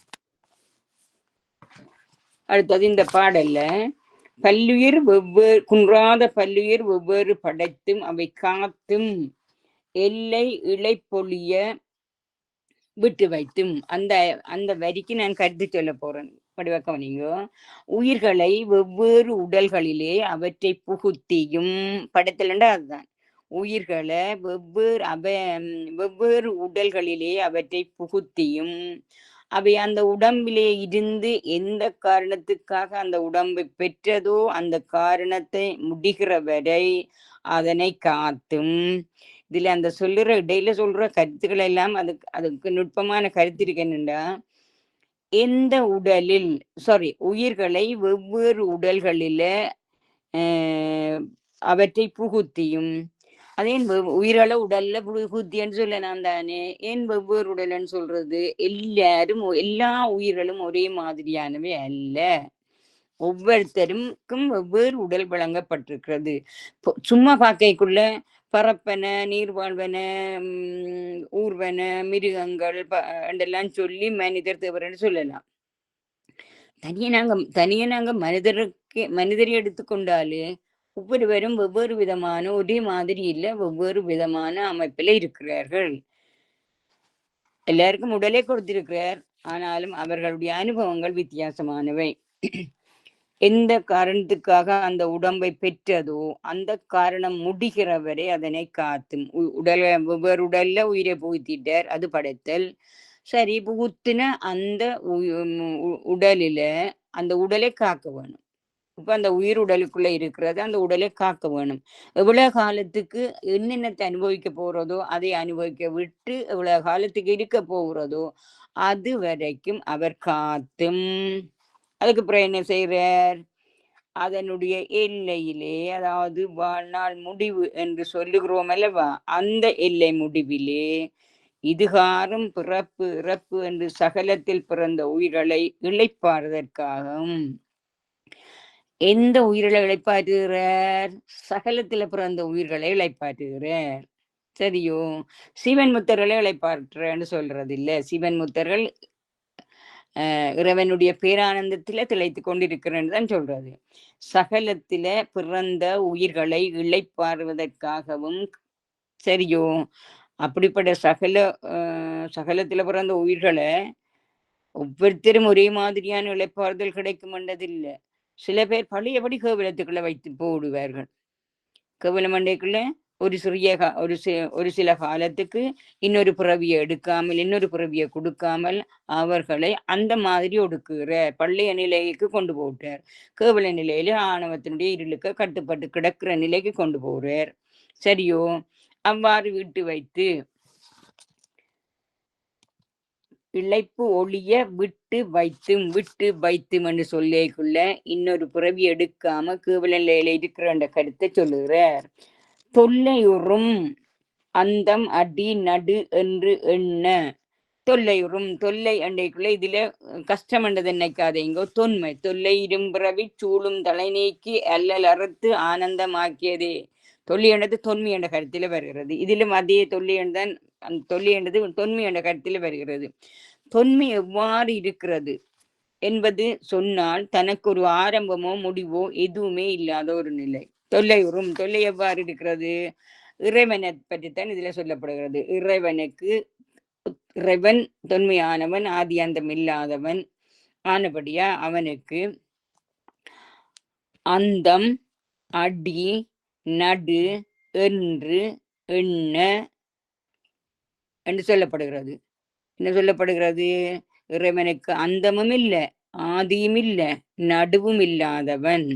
அடுத்தது இந்த பாடல்ல பல்லுயிர் வெவ்வேறு குன்றாத பல்லுயிர் வெவ்வேறு படைத்தும் அவை காத்தும் எல்லை இழைப்பொழிய விட்டு வைத்தும் அந்த அந்த வரிக்கு நான் கருத்து சொல்ல போறேன். படிவக்கம் நீங்க உயிர்களை வெவ்வேறு உடல்களிலே அவற்றை புகுத்தியும் படத்திலண்டா அதுதான் உயிர்களை வெவ்வேறு உடல்களிலே அவற்றை புகுத்தியும் அவை அந்த உடம்பிலே இருந்து எந்த காரணத்துக்காக அந்த உடம்பை பெற்றதோ அந்த காரணத்தை முடிகிற வரை அதனை காத்தும். இதுல அந்த சொல்லுற இடையில சொல்ற கருத்துக்கள் எல்லாம் அதுக்கு நுட்பமான கருத்து இருக்கு. என்னண்டா எந்த உடலில் உயிர்களை வெவ்வேறு உடல்களில அவற்றை புகுத்தியும் அதே உயிரள உடல்ல புகுத்தின்னு சொல்லலாம் தானே. ஏன் வெவ்வேறு உடல்ன்னு சொல்றது? எல்லா உயிர்களும் ஒரே மாதிரியானவை அல்ல. ஒவ்வொருத்தருக்கும் வெவ்வேறு உடல் வழங்கப்பட்டிருக்கிறது. சும்மா பார்க்கைக்குள்ள பறப்பன, நீர்வாழ்வன, ஊர்வன, மிருகங்கள் என்றெல்லாம் சொல்லி மனிதர் தேவர்ன்னு சொல்லலாம். தனியே நாங்க மனிதரை எடுத்துக்கொண்டாலே ஒவ்வொருவரும் வெவ்வேறு விதமான ஒரே மாதிரி இல்லை, வெவ்வேறு விதமான அமைப்பில் இருக்கிறார்கள். எல்லாருக்கும் உடலே கொடுத்திருக்கிறார், ஆனாலும் அவர்களுடைய அனுபவங்கள் வித்தியாசமானவை. எந்த காரணத்துக்காக அந்த உடம்பை பெற்றதோ அந்த காரணம் முடிகிறவரை அதனை காத்தும். வெவ்வேறு உடல்ல உயிரை புகுத்திட்டார், அது படைத்தல். சரி, புகுத்தின அந்த உடலில அந்த உடலை காக்க வேணும். இப்ப அந்த உயிர் உடலுக்குள்ள இருக்கிறது, அந்த உடலை காக்க வேணும். எவ்வளவு காலத்துக்கு என்னென்னத்தை அனுபவிக்க போறதோ அதை அனுபவிக்க விட்டு எவ்வளவு காலத்துக்கு இருக்க போகிறதோ அது வரைக்கும் அவர் காத்தும். அதுக்கு அப்புறம் என்ன செய்யறார்? அதனுடைய எல்லையிலே, அதாவது வாழ்நாள் முடிவு என்று சொல்லுகிறோம் அல்லவா, அந்த எல்லை முடிவிலே இதுகாரும் பிறப்பு இறப்பு என்று சகலத்தில் பிறந்த உயிர்களை இழைப்பாடுவதற்காகவும். எந்த உயிர்களை இழைப்பாற்றுகிறார்? சகலத்துல பிறந்த உயிர்களை இழைப்பாற்றுகிறார். சரியோ? சிவன் முத்தர்களை இழைப்பாற்றுன்னு சொல்றது இல்லை. சிவன் முத்தர்கள் இறைவனுடைய பேரானந்தத்தில திளைத்து கொண்டிருக்கிறேன்னு தான் சொல்றது. சகலத்தில பிறந்த உயிர்களை இழைப்பாறுவதற்காகவும். சரியோ? அப்படிப்பட்ட சகலத்துல பிறந்த உயிர்களை ஒவ்வொருத்தரும் ஒரே மாதிரியான இழைப்பாறுதல் கிடைக்கும் என்றதில்லை. சில பேர் பழையபடி கேவலத்துக்குள்ள வைத்து போடுவார்கள். கேவல மண்டைக்குள்ள ஒரு சில காலத்துக்கு இன்னொரு பிறவியை எடுக்காமல், இன்னொரு பிறவியை கொடுக்காமல் அவர்களை அந்த மாதிரி ஒடுக்குகிற பழைய நிலைக்கு கொண்டு போட்டார். கேவல நிலையில ஆணவத்தினுடைய இருளுக்கு கட்டுப்பட்டு கிடக்கிற நிலைக்கு கொண்டு போறார். சரியோ? அவ்வாறு விட்டு வைத்து இழைப்பு ஒளிய விட்டு வைத்தும் என்று சொல்லிக்குள்ள இன்னொரு பிறவி எடுக்காம கேவல நிலையில இருக்கிற அந்த கருத்தை சொல்லுகிறார். தொல்லையுறும் அந்தம் அடி நடு என்று எண்ண. தொல்லையுறும் தொல்லை அண்டைக்குள்ள இதுல கஷ்டம் என்றது நினைக்காதேங்கோ. தொல்லை இரும்பிறவி சூழும் தலை நீக்கி அல்லல் அறுத்து ஆனந்தமாக்கியதே. தொல்லை என்றது தொன்மை என்ற கருத்துல வருகிறது. இதிலும் அதே தொல்லை என்றதான் தொல்லை என்றது தொன்மை என்ற கருத்துல வருகிறது. தொன்மை எவ்வாறு இருக்கிறது என்பது சொன்னால் தனக்கு ஒரு ஆரம்பமோ முடிவோ எதுவுமே இல்லாத ஒரு நிலை. தொல்லை எவ்வாறு இருக்கிறது? இறைவனை பற்றித்தான் இதுல சொல்லப்படுகிறது. இறைவன் தொன்மையானவன், ஆதி அந்தம் இல்லாதவன் ஆனபடியா அவனுக்கு அந்தம் அடி நடு என்று எண்ண என்று சொல்லப்படுகிறது. என்ன சொல்லப்படுகிறது? இறைவனுக்கு அந்தமும் இல்லை, ஆதியும் இல்லை, நடுவும் இல்லாதவன்.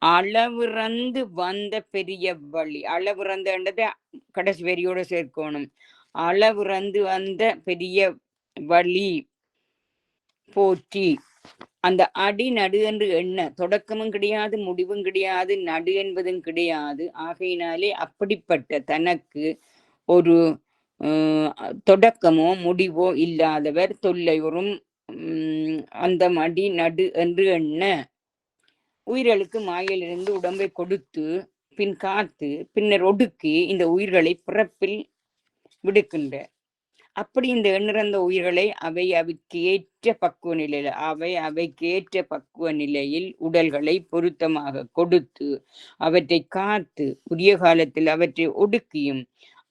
அளவிறந்து வந்த பெரிய வழி. அளவிறந்தது கடைசி வரியோட சேர்க்கணும். அளவிறந்து வந்த பெரிய வழி போற்றி. அந்த அடி நடு என்று எண்ண தொடக்கமும் கிடையாது, முடிவும் கிடையாது, நடு என்பதும் கிடையாது. ஆகையினாலே அப்படிப்பட்ட தனக்கு ஒரு தொடக்கமோ முடிவோ இல்லாதவர் தொல்லையுறும் அந்த அடி நடு என்று எண்ண. உயிர்களுக்கு மாயிலிருந்து உடம்பை கொடுத்து பின் காத்து பின்னர் ஒடுக்கி இந்த உயிர்களை பிறப்பில் விடுக்கின்ற. அப்படி இந்த எண்ணிறந்த உயிர்களை அவைக்கு ஏற்ற பக்குவ நிலையில் உடல்களை பொருத்தமாக கொடுத்து அவற்றை காத்து உரிய காலத்தில் அவற்றை ஒடுக்கியும்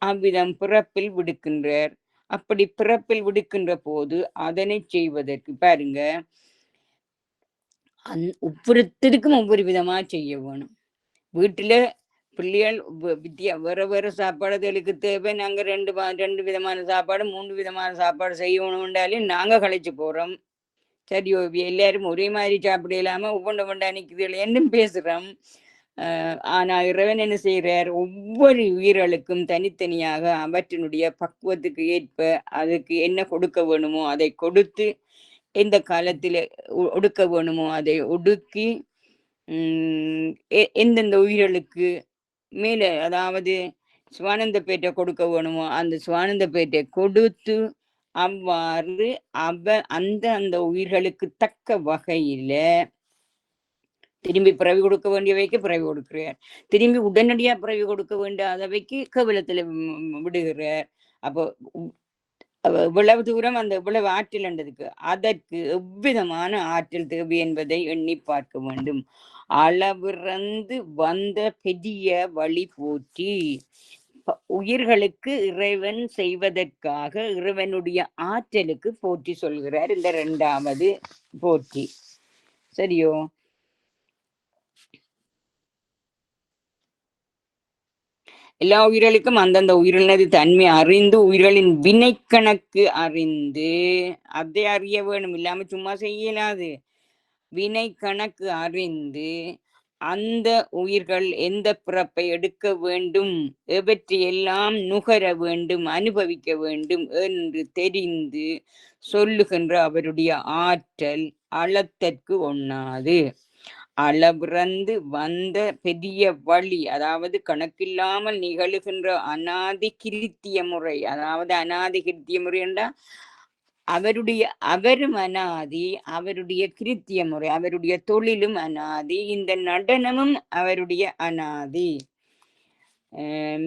அவ்விதம் பிறப்பில் விடுக்கின்றார். அப்படி பிறப்பில் விடுக்கின்ற போது அதனை செய்வதற்கு பாருங்க, ஒவ்வொருத்தருக்கும் ஒவ்வொரு விதமா செய்ய வேணும். வீட்டுல பிள்ளைகள் வேற வேற சாப்பாடுகளுக்கு தேவை. நாங்க ரெண்டு விதமான சாப்பாடு 3 விதமான சாப்பாடு செய்யணும்னாலே நாங்க கழிச்சு போறோம். சரியோ, எல்லாரும் ஒரே மாதிரி சாப்பிட இல்லாம ஒவ்வொன்று நிக்குது என்னும் பேசுறோம். ஆனா இறைவன் என்ன செய்யறார், ஒவ்வொரு உயிர்களுக்கும் தனித்தனியாக அவற்றினுடைய பக்குவத்துக்கு ஏற்ப அதுக்கு என்ன கொடுக்க வேணுமோ அதை கொடுத்து, எந்த காலத்துல ஒடுக்க வேணுமோ அதை ஒடுக்கி, எந்தெந்த உயிர்களுக்கு மேல அதாவது சுவானந்த பேட்டை கொடுக்க வேணுமோ அந்த சுவானந்த பேட்டை கொடுத்து அவ்வாறு அந்த உயிர்களுக்கு தக்க வகையில திரும்பி பிறவி கொடுக்க வேண்டியவைக்கு பிறவி கொடுக்கிறார், திரும்பி உடனடியா பிறவி கொடுக்க வேண்டியவைக்கு கபிலத்துல விடுகிறார். அப்போ இவ்வளவு தூரம் அந்த இவ்வளவு ஆற்றல் என்றதுக்கு அதற்கு எவ்விதமான ஆற்றல் தேவை என்பதை எண்ணி பார்க்க வேண்டும். அளவிறந்து வந்த பெரிய வழி போற்றி. உயிர்களுக்கு இறைவன் செய்வதற்காக இறைவனுடைய ஆற்றலுக்கு போற்றி சொல்கிறார் இந்த 2வது போற்றி. சரியோ? எல்லா உயிர்களுக்கும் அந்தந்த உயிரினது தன்மை அறிந்து உயிர்களின் வினை கணக்கு அறிந்து அதை அறிய வேணும், இல்லாம சும்மா செய்யலாது. வினை கணக்கு அறிந்து அந்த உயிர்கள் எந்த பிறப்பை எடுக்க வேண்டும், எவற்றையெல்லாம் நுகர வேண்டும், அனுபவிக்க வேண்டும் என்று தெரிந்து சொல்லுகின்ற அவருடைய ஆற்றல் அளத்தற்கு ஒண்ணாது. அளவிறந்து வந்த பெரிய வழி, அதாவது கணக்கில்லாமல் நிகழுகின்ற அநாதி கிருத்திய முறை. அதாவது அநாதி கிருத்திய முறை என்றால் அவரும் அநாதி, அவருடைய கிருத்திய முறை, அவருடைய தொழிலும் அநாதி, இந்த நடனமும் அவருடைய அநாதி.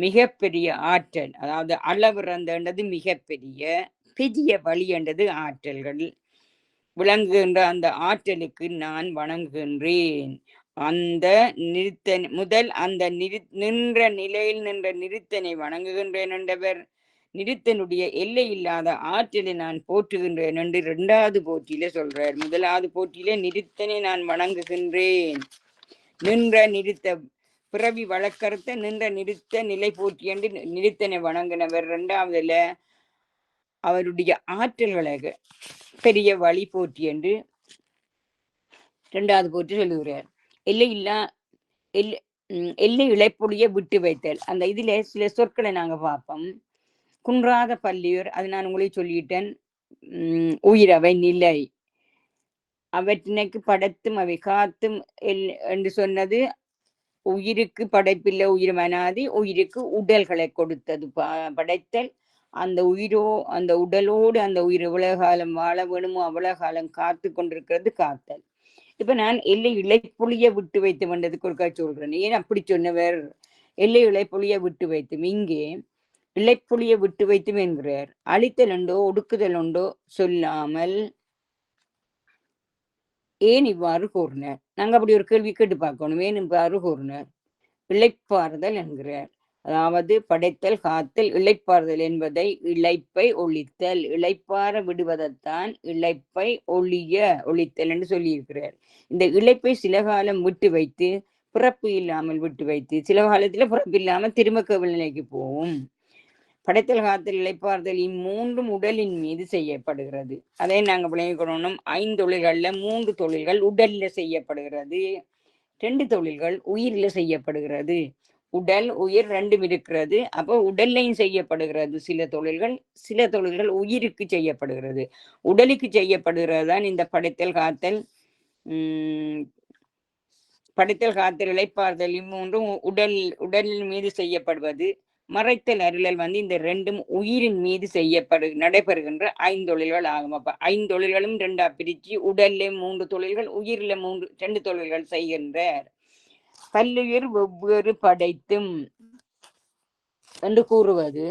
மிகப்பெரிய ஆற்றல், அதாவது அளவிறந்தது மிகப்பெரிய, பெரிய வழி என்றது ஆற்றல்கள் விளங்குகின்ற அந்த ஆற்றலுக்கு நான் வணங்குகின்றேன். அந்த அந்த நின்ற நிலையில் நின்ற நிறுத்தனை வணங்குகின்றேன் என்றவர் நிறுத்தனுடைய எல்லை இல்லாத ஆற்றலை நான் போற்றுகின்றேன் என்று 2வது போற்றியில சொல்றார். 1வது போற்றியில நிறுத்தனை நான் வணங்குகின்றேன், நின்ற நிறுத்த பிறவி வழக்கறுத்த நின்ற நிறுத்த நிலை போற்றி என்று நிறுத்தனை வணங்கினவர். 2வதுல அவருடைய ஆற்றல்களை பெரிய வழி போற்றி என்று 2வது போற்றி சொல்லுகிறார். எல்லை இழைப்பொழிய விட்டு வைத்தல். அந்த இதுல சில சொற்களை நாங்க பார்ப்போம். குன்றாத பள்ளியூர், அது நான் உங்களுக்கு சொல்லிட்டேன். உயிரவை நிலை, அவற்றினைக்கு படைத்தும் அவை காத்தும் என்று சொன்னது. உயிருக்கு படைப்பில்லை, உயிர் மனாதி, உயிருக்கு உடல்களை கொடுத்தது படைத்தல். அந்த உடலோடு அந்த உயிர் எவ்வளவு காலம் வாழ வேணுமோ அவ்வளவு காலம் காத்து கொண்டிருக்கிறது காத்தல். இப்ப நான் எல்லை இழைப்பொழிய விட்டு வைத்து வந்ததுக்கு ஒருக்கா சொல்றேன். ஏன் அப்படி சொன்னவர்? எல்லை இழைப்பொழிய விட்டு வைத்தும், இங்கே இழைப்பொழிய விட்டு வைத்தும் என்கிறார். அழித்தல் உண்டோ ஒடுக்குதல் உண்டோ சொல்லாமல் ஏன் இவ்வாறு கூறினார்? நாங்க அப்படி ஒரு கேள்வி கேட்டு பார்க்கணும். ஏன் இவ்வாறு கூறினார்? இழைப்பாறுதல் என்கிறார். அதாவது படைத்தல் காத்தல் இழைப்பாறுதல் என்பதை இழைப்பை ஒழித்தல், இழைப்பார விடுவதைத்தான் இழைப்பை ஒழித்தல் என்று சொல்லியிருக்கிறார். இந்த இழைப்பை சில காலம் விட்டு வைத்து பிறப்பு இல்லாமல் விட்டு வைத்து சில காலத்துல பிறப்பு இல்லாமல் திரும்ப கவிழ் நிலைக்கு போகும். படைத்தல் காத்தல் இழைப்பாறுதல் இம்மூன்றும் உடலின் மீது செய்யப்படுகிறது. அதை நாங்க விளங்கிக்கணும். 5 தொழில்கள்ல 3 தொழில்கள் உடல்ல செய்யப்படுகிறது, 2 தொழில்கள் உயிரில செய்யப்படுகிறது. உடல் உயிர் 2ம் இருக்கிறது. அப்போ உடல்லையும் செய்யப்படுகிறது சில தொழில்கள் உயிருக்கு செய்யப்படுகிறது. உடலுக்கு செய்யப்படுகிறது தான் இந்த படைத்தல் காத்தல் இழைப்பாறுதல் இம்மூன்றும் உடல் மீது செய்யப்படுவது. மறைத்தல் அருளல் வந்து இந்த ரெண்டும் உயிரின் மீது நடைபெறுகின்ற ஐந்தொழில்கள் ஆகும். அப்ப ஐந்தொழில்களும் ரெண்டா பிரிச்சு உடல்ல 3 தொழில்கள், உயிரில 2 தொழில்கள் செய்கின்றார். பல்லுயிர் வெவ்வேறு படைத்தும் என்று கூறுவது,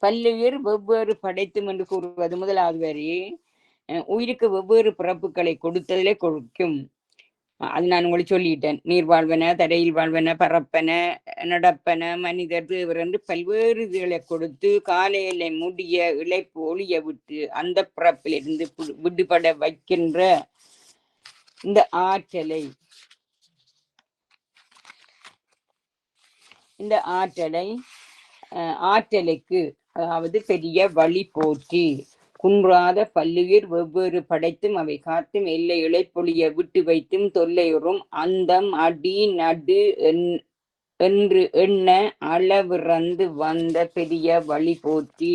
பல்லுயிர் வெவ்வேறு படைத்தும் என்று கூறுவது முதலாவது வரி உயிருக்கு வெவ்வேறு பிறப்புகளை கொடுத்ததிலே கொடுக்கும். அது நான் உங்களுக்கு சொல்லிட்டேன். நீர் வாழ்வன, தரையில் வாழ்வன, பறப்பன, நடப்பன, மனிதர், தேவர் என்று பல்வேறு இதுகளை கொடுத்து காலையில முடிய இழைப்பு ஒளிய விட்டு அந்த பிறப்பிலிருந்து விடுபட வைக்கின்ற இந்த ஆற்றலை ஆற்றலுக்கு அதாவது பெரிய வழி போற்றி குன்றாத பல்லுயிர் வெவ்வேறு படைத்தும் அவை காத்தும் எல்லை இழைப்பொழிய விட்டு வைத்தும் தொல்லையுறும் அந்தம் அடி நடு என்று எண்ண அளவிறந்து வந்த பெரிய வழி போற்றி.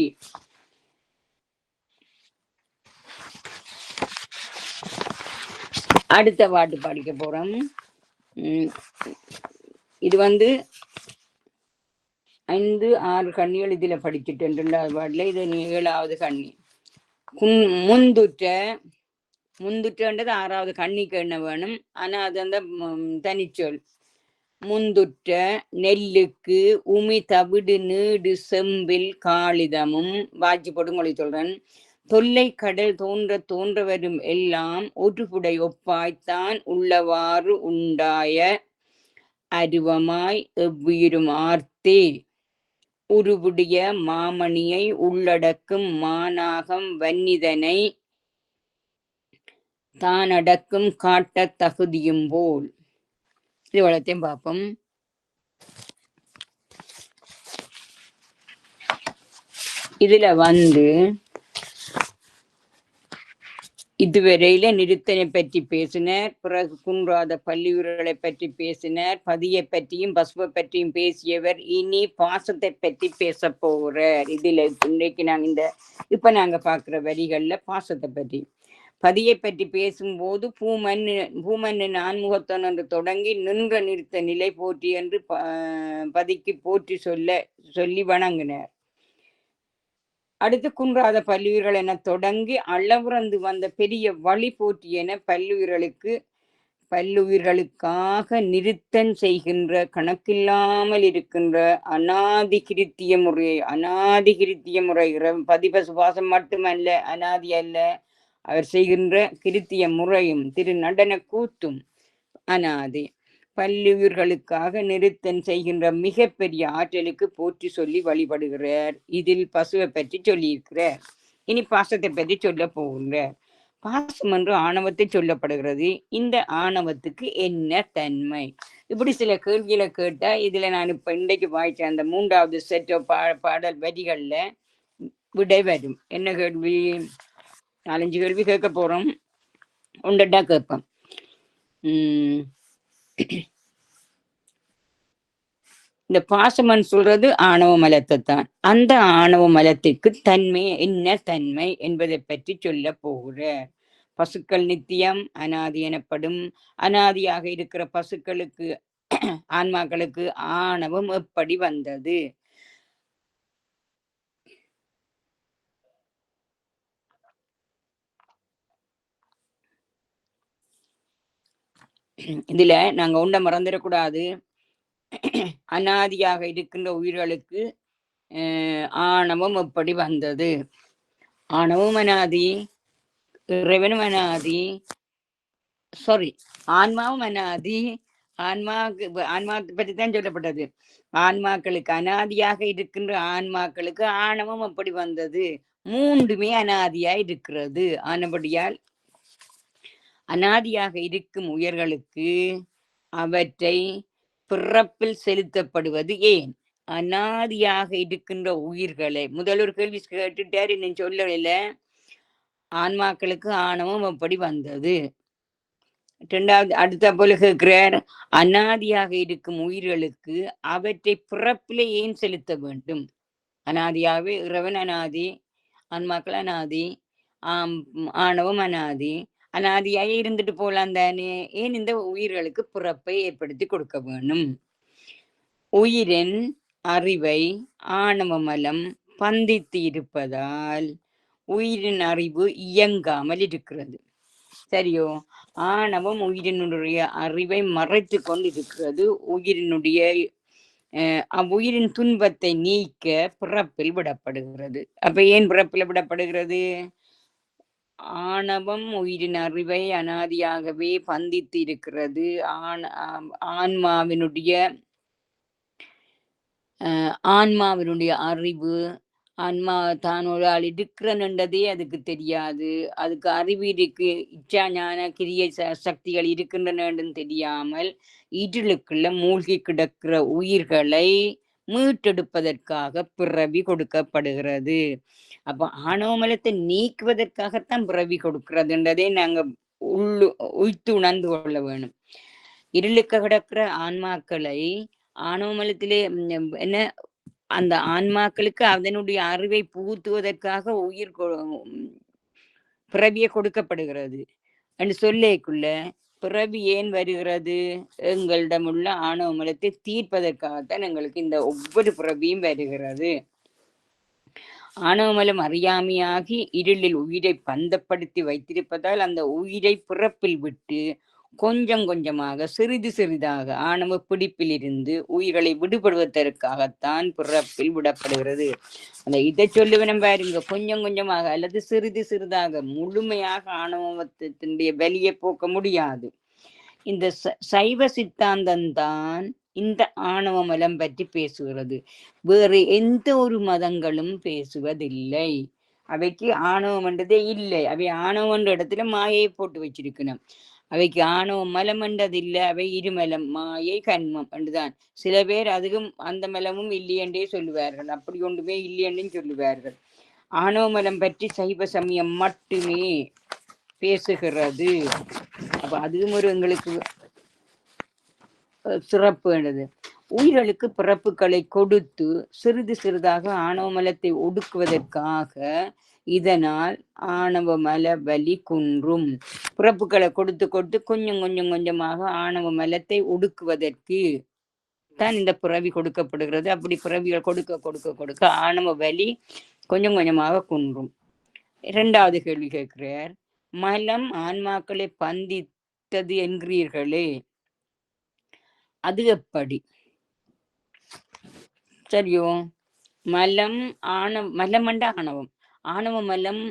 அடுத்த பாட்டு படிக்க போறோம். இது வந்து 5, 6 கண்ணிகள் இதுல படிச்சுட்டு 2வது பாட்டுல இது 7வது கண்ணி. முந்துற்றன்றது 6வது கண்ணிக்கு என்ன வேணும், ஆனா அது அந்த தனிச்சொல். முந்துற்ற நெல்லுக்கு உமி தவிடு நீடு செம்பில் காளிதமும் வாட்சி போட்டு மொழி சொல்றேன். தொல்லை கடல் தோன்ற வரும் எல்லாம் ஒற்றுப்புடை ஒப்பாய்த்தான் உள்ளவாறு உண்டாய அருவமாய் எவ்வுயிரும் ஆர்த்தே உருவுடைய மாமணியை உள்ளடக்கும் மானாகம் வன்னிதனை தானடக்கும் காட்ட தகுதியும் போல். இது வளத்தையும் பார்ப்போம். இதுல வந்து இதுவரையில நிறுத்தனை பற்றி பேசினார், பிறகு குன்றாத பள்ளியூர்களை பற்றி பேசினார், பதியை பற்றியும் பசுவை பற்றியும் பேசியவர் இனி பாசத்தை பற்றி பேச போகிறார். இதுல இன்றைக்கு நாங்க இப்ப நாங்க பாக்குற வரிகள்ல பாசத்தை பற்றி. பதியை பற்றி பேசும்போது பூமன்னு நான்முகத்தன் என்று தொடங்கி நின்ற நிறுத்த நிலை போற்றி என்று பதிக்கு போற்றி சொல்லி வணங்கினார். அடுத்து குன்றாத பல்லுயிர்கள் என தொடங்கி அளவுறந்து வந்த பெரிய வழி போற்றி என பல்லுயிர்களுக்காக நிறுத்தன் செய்கின்ற கணக்கில்லாமல் இருக்கின்ற அநாதிகிருத்திய முறை பதிபசுபாசம் மட்டுமல்ல, அனாதி அல்ல, அவர் செய்கின்ற கிருத்திய முறையும் திரு நடன கூத்தும் அனாதி. பல்லுயிர்களுக்காக நிறுத்தன் செய்கின்ற மிக பெரிய ஆற்றலுக்கு போற்றி சொல்லி வழிபடுகிறார். இதில் பசுவை பற்றி சொல்லியிருக்கிறார். இனி பாசத்தை பற்றி சொல்ல போகிறார். பாசம் என்று ஆணவத்தை சொல்லப்படுகிறது. இந்த ஆணவத்துக்கு என்ன தன்மை? இப்படி சில கேள்விகளை கேட்டா இதுல நான் இப்ப இன்றைக்கு வாய்ச்ச அந்த 3வது செட் பாடல் வரிகள்ல விடை வரும். என்ன கேள்வி? 4-5 கேள்வி கேட்க போறோம். ஒன்றா கேட்போம். இந்த பாசமன் சொல்றது ஆணவ மலத்தை தான். அந்த ஆணவ மலத்திற்கு தன்மை என்ன தன்மை என்பதை பற்றி சொல்ல போகிற. பசுக்கள் நித்தியம் அனாதி எனப்படும். அனாதியாக இருக்கிற பசுக்களுக்கு ஆன்மாக்களுக்கு ஆணவம் எப்படி வந்தது? இதுல நாங்க உண்ட மறந்துடக்கூடாது. அனாதியாக இருக்கின்ற உயிர்களுக்கு ஆணவம் எப்படி வந்தது? ஆணவம் அனாதி, இறைவனும் அனாதி, ஆன்மாவும் அனாதி. ஆன்மா பற்றி தான் சொல்லப்பட்டது. ஆன்மாக்களுக்கு அனாதியாக இருக்கின்ற ஆன்மாக்களுக்கு ஆணவம் எப்படி வந்தது? 3மே அனாதியா இருக்கிறது. ஆனபடியால் அனாதியாக இருக்கும் உயிர்களுக்கு அவற்றை பிறப்பில் செலுத்தப்படுவது ஏன்? அனாதியாக இருக்கின்ற உயிர்களை முதல் ஒரு கேள்வி கேட்டுட்டாரு, இன்னும் சொல்லல. ஆன்மாக்களுக்கு ஆணவம் எப்படி வந்தது? 2வது அடுத்த போல கேட்கிறார், அனாதியாக இருக்கும் உயிர்களுக்கு அவற்றை பிறப்பிலே ஏன் செலுத்த வேண்டும்? அனாதியாகவே இறைவன் அனாதி, ஆன்மாக்கள் அனாதி, ஆணவம் அனாதி. அனாதியாக இருந்துட்டு போலாம் தானே, ஏன் இந்த உயிர்களுக்கு பிறப்பை ஏற்படுத்தி கொடுக்க வேணும்? உயிரின் அறிவை ஆணவ மலம் பந்தித்து இருப்பதால் உயிரின் அறிவு இயங்காமல் இருக்கிறது. சரியோ? ஆணவம் உயிரினுடைய அறிவை மறைத்து கொண்டு இருக்கிறது. உயிரினுடைய அவ்வுயிரின் துன்பத்தை நீக்க பிறப்பில் விடப்படுகிறது. அப்ப ஏன் பிறப்பில் விடப்படுகிறது? ஆணவம் உயிரின் அறிவை அனாதியாகவே பந்தித்து இருக்கிறது. ஆன்மாவினுடைய அறிவு, ஆன்மா தான் ஒரு ஆள் இருக்கிறன்றதே அதுக்கு தெரியாது. அதுக்கு அறிவு இருக்கு, இச்சா ஞான கிரிய சக்திகள் இருக்கின்றன தெரியாமல் இருளுக்குள்ள மூழ்கி கிடக்கிற உயிர்களை மீட்டெடுப்பதற்காக பிறவி கொடுக்கப்படுகிறது. அப்ப ஆணவமலத்தை நீக்குவதற்காகத்தான் பிறவி கொடுக்கிறதுன்றதை நாங்க உய்த்து உணர்ந்து கொள்ள வேணும். இருளுக்கு கிடக்கிற ஆன்மாக்களை ஆணவமலத்திலே என்ன அந்த ஆன்மாக்களுக்கு அதனுடைய அறிவை புகுத்துவதற்காக உயிர் பிறவியை கொடுக்கப்படுகிறது என்று சொல்லேக்குள்ள பிறவி ஏன் வருகிறது? எங்களிடமுள்ள ஆணவ மலத்தை தீர்ப்பதற்காகத்தான் எங்களுக்கு இந்த ஒவ்வொரு பிறவியும் வருகிறது. ஆணவமலம் அறியாமையாகி இருளில் உயிரை பந்தப்படுத்தி வைத்திருப்பதால் அந்த உயிரை பிறப்பில் விட்டு கொஞ்சம் கொஞ்சமாக சிறிது சிறிதாக ஆணவ பிடிப்பில் இருந்து உயிர்களை விடுபடுவதற்காகத்தான் பிறப்பில் விடப்படுகிறது. அந்த இதை சொல்லுவனம் பாருங்க, கொஞ்சம் கொஞ்சமாக அல்லது சிறிது சிறிதாக முழுமையாக ஆணவத்தினுடைய வெளியை போக்க முடியாது. இந்த சைவ சித்தாந்தம்தான் இந்த ஆணவ மலம் பற்றி பேசுகிறது. வேறு எந்த ஒரு மதங்களும் பேசுவதில்லை. அவைக்கு ஆணவம் என்றதே இல்லை. அவை ஆணவம் என்ற இடத்துல மாயை போட்டு வச்சிருக்கணும். அவைக்கு ஆணவம் மலம் என்றது இல்லை. அவை இருமலம், மாயை, கண்மம் என்றுதான். சில பேர் அதுக்கும் அந்த மலமும் இல்லையென்றே சொல்லுவார்கள். அப்படி ஒன்றுமே இல்லையென்றும் சொல்லுவார்கள். ஆணவ மலம் பற்றி சைவ சமயம் மட்டுமே பேசுகிறது. அப்ப அதுவும் ஒரு எங்களுக்கு சிறப்பு என்றது. உயிர்களுக்கு பிறப்புகளை கொடுத்து சிறிது சிறிதாக ஆணவ மலத்தை ஒடுக்குவதற்காக இதனால் ஆணவ மல வலி குன்றும். பிறப்புகளை கொடுத்து கொடுத்து கொஞ்சம் கொஞ்சம் கொஞ்சமாக ஆணவ மலத்தை ஒடுக்குவதற்கு தான் இந்த பிறவி கொடுக்கப்படுகிறது. அப்படி பிறவிகள் கொடுக்க கொடுக்க கொடுக்க ஆணவ வலி கொஞ்சம் கொஞ்சமாக குன்றும். 2வது கேள்வி கேட்கிறார், மலம் ஆன்மாக்களை பந்தித்தது என்கிறீர்களே, அது எப்படி? சரியோ? மலம் மலமண்ட ஆணவம், ஆணவ மலம்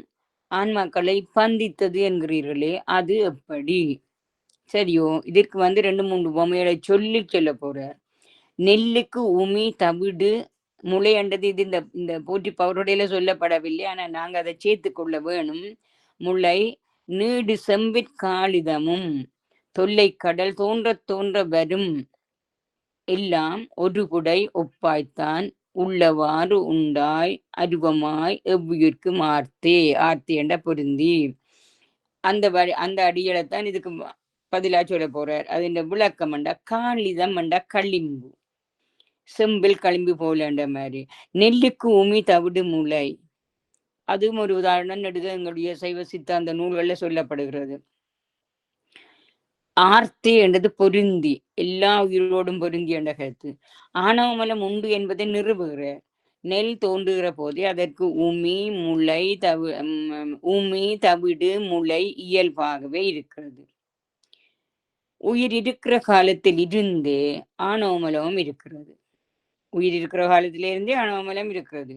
ஆன்மாக்களை பந்தித்தது என்கிறீர்களே, அது எப்படி? சரியோ? இதற்கு 2-3 பொம்மைகளை சொல்ல போறார். நெல்லுக்கு உமி தவிடு முளை அண்டது. இது இந்த போற்றி பவருடையில சொல்லப்படவில்லை, ஆனா நாங்க அதை சேர்த்து கொள்ள வேணும். முளை நீடு செம்பிற்காளிதமும் தொல்லை கடல் தோன்ற தோன்ற வரும் எல்லாம் ஒரு குடை ஒப்பாய்த்தான் உள்ளவாறு உண்டாய் அருவமாய் எவ்வுயிர்க்கு ஆர்த்தி என்ற பொருந்தி. அந்த அடியலைத்தான் இதுக்கு பதிலா சொல்ல போறார். அது இந்த விளக்கம் என்ற காளிதம் என்ற களிம்பு, செம்பில் களிம்பு போலன்ற மாதிரி. நெல்லுக்கு உமி தவிடு முளை, அதுவும் ஒரு உதாரணம் நெடுக எங்களுடைய சைவ சித்தாந்த நூல்கள்ல சொல்லப்படுகிறது. ஆர்த்தி என்றது பொருந்தி, எல்லா உயிரோடும் பொருந்தி என்ற கருத்து. ஆணவமலம் உண்டு என்பதை நிறுவுகிற. நெல் தோன்றுகிற போதே அதற்கு உமி தவிடு முளை இயல்பாகவே இருக்கிறது. உயிர் இருக்கிற காலத்தில் இருந்தே ஆணவமலமும் இருக்கிறது. உயிர் இருக்கிற காலத்திலிருந்தே ஆணவமலம் இருக்கிறது.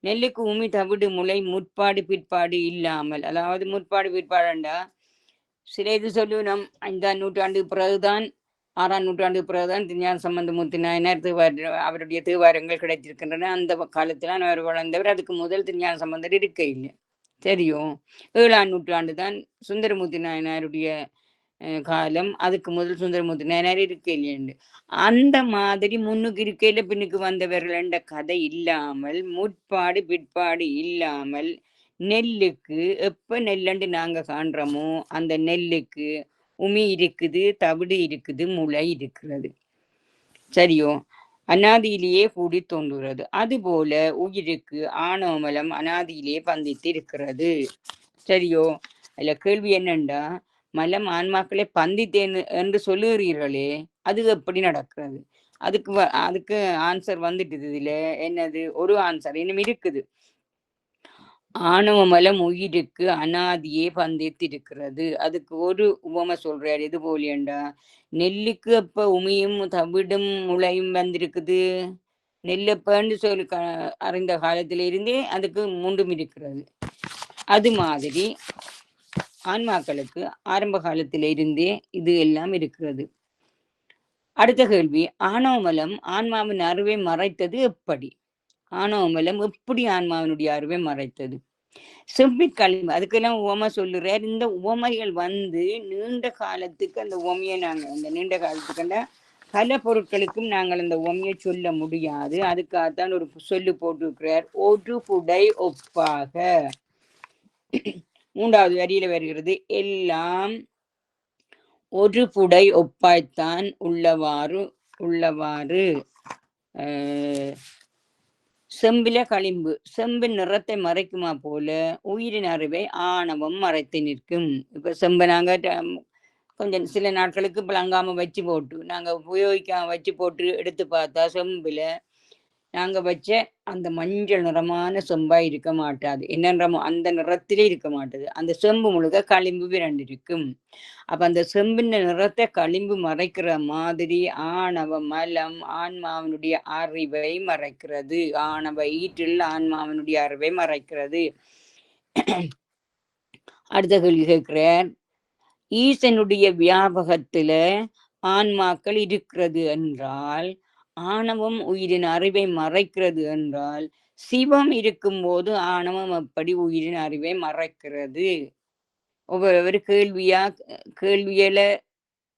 நெல்லுக்கு உமி தவிடு முளை முற்பாடு பிற்பாடு இல்லாமல், அதாவது முற்பாடு பிற்பாடுண்டா சில இது சொல்லுவோம், 5ஆம் நூற்றாண்டு பிறகுதான் 6ஆம் நூற்றாண்டு பிறகுதான் திருஞான சம்பந்தமூர்த்தி நாயனார் அவருடைய தேவாரங்கள் கிடைத்திருக்கின்றன. அந்த காலத்தில் அவர் வளர்ந்தவர். அதுக்கு முதல் திருஞான சம்பந்தர் இருக்க இல்லை. சரியோ? 7ஆம் நூற்றாண்டு தான் சுந்தரமூர்த்தி நாயனாருடைய காலம். அதுக்கு முதல் சுந்தரமூர்த்தி நாயனார் இருக்க இல்லையண்டு. அந்த மாதிரி முன்னுக்கு இருக்கையில பின்னுக்கு வந்தவர்கள் என்ற கதை இல்லாமல், முற்பாடு பிற்பாடு இல்லாமல், நெல்லுக்கு எப்ப நெல்லண்டு நாங்க காண்றோமோ அந்த நெல்லுக்கு உமி இருக்குது, தவிடு இருக்குது, முளை இருக்கிறது. சரியோ? அனாதியிலேயே கூடி தோன்றுகிறது. அதுபோல உயிருக்கு ஆணவமலம் அனாதியிலேயே பந்தித்து இருக்கிறது. சரியோ? அதுல கேள்வி என்னண்டா, மலம் ஆன்மாக்களை பந்தித்தேன் என்று சொல்லுகிறீர்களே, அது எப்படி நடக்கிறது? அதுக்கு ஆன்சர் வந்துட்டுது. இதுல என்னது ஒரு ஆன்சர் இன்னும் இருக்குது. ஆணவ மலம் உயிருக்கு அனாதியே பந்தித்திருக்கிறது. அதுக்கு ஒரு உவமை சொல்றாரு. எது போலியண்டா, நெல்லுக்கு அப்ப உமியும் தவிடும் முளையும் வந்திருக்குது. நெல்லப்பன்னு சொல்லி அறிந்த காலத்தில இருந்தே அதுக்கு மூண்டும் இருக்கிறது. அது மாதிரி ஆன்மாக்களுக்கு ஆரம்ப காலத்தில இருந்தே இது எல்லாம் இருக்கிறது. அடுத்த கேள்வி, ஆணவமலம் ஆன்மாவின் அறிவை மறைத்தது எப்படி? ஆணவமலம் எப்படி ஆன்மாவினுடைய அறிவை மறைத்தது? செவ்விற்களிம்பு அதுக்கெல்லாம் உவமை சொல்லுறார். இந்த உவமைகள் நீண்ட காலத்துக்கு அந்த உவமையை நாங்கள் அந்த நீண்ட காலத்துக்குண்டா பல பொருட்களுக்கும் நாங்கள் அந்த உவமையை சொல்ல முடியாது. அதுக்காகத்தான் ஒரு சொல்லு போட்டிருக்கிறார். ஒரு புடை ஒப்பாக. மூன்றாவது வரியில வருகிறது, எல்லாம் ஒரு புடை ஒப்பாய்த்தான் உள்ளவாறு செம்பில களிம்பு செம்பின் நிறத்தை மறைக்குமா போல உயிரின் அறிவை ஆணவம் மறைத்து நிற்கும். இப்ப செம்பை நாங்க கொஞ்சம் சில நாட்களுக்கு பிளங்காம வச்சு போட்டு நாங்க உபயோகிக்காம வச்சு போட்டு எடுத்து பார்த்தா செம்புல நாங்க வச்ச அந்த மஞ்சள் நிறமான செம்பா இருக்க மாட்டாது. என்ன நிறமோ அந்த நிறத்திலே இருக்க மாட்டது. அந்த செம்பு முழுக்க களிம்பு விரண்டு இருக்கும். அப்ப அந்த செம்பின் நிறத்தை களிம்பு மறைக்கிற மாதிரி ஆணவ மலம் ஆன்மாவினுடைய அறிவை மறைக்கிறது. ஆணவ ஈற்றில் ஆன்மாவினுடைய அறிவை மறைக்கிறது. அடுத்த கேள்வி கேட்கிறார், ஈசனுடைய வியாபகத்துல ஆன்மாக்கள் இருக்கிறது என்றால், ஆணவம் உயிரின் அறிவை மறைக்கிறது என்றால், சிவம் இருக்கும்போது ஆணவம் எப்படி உயிரின் அறிவை மறைக்கிறது? ஒவ்வொரு கேள்வியில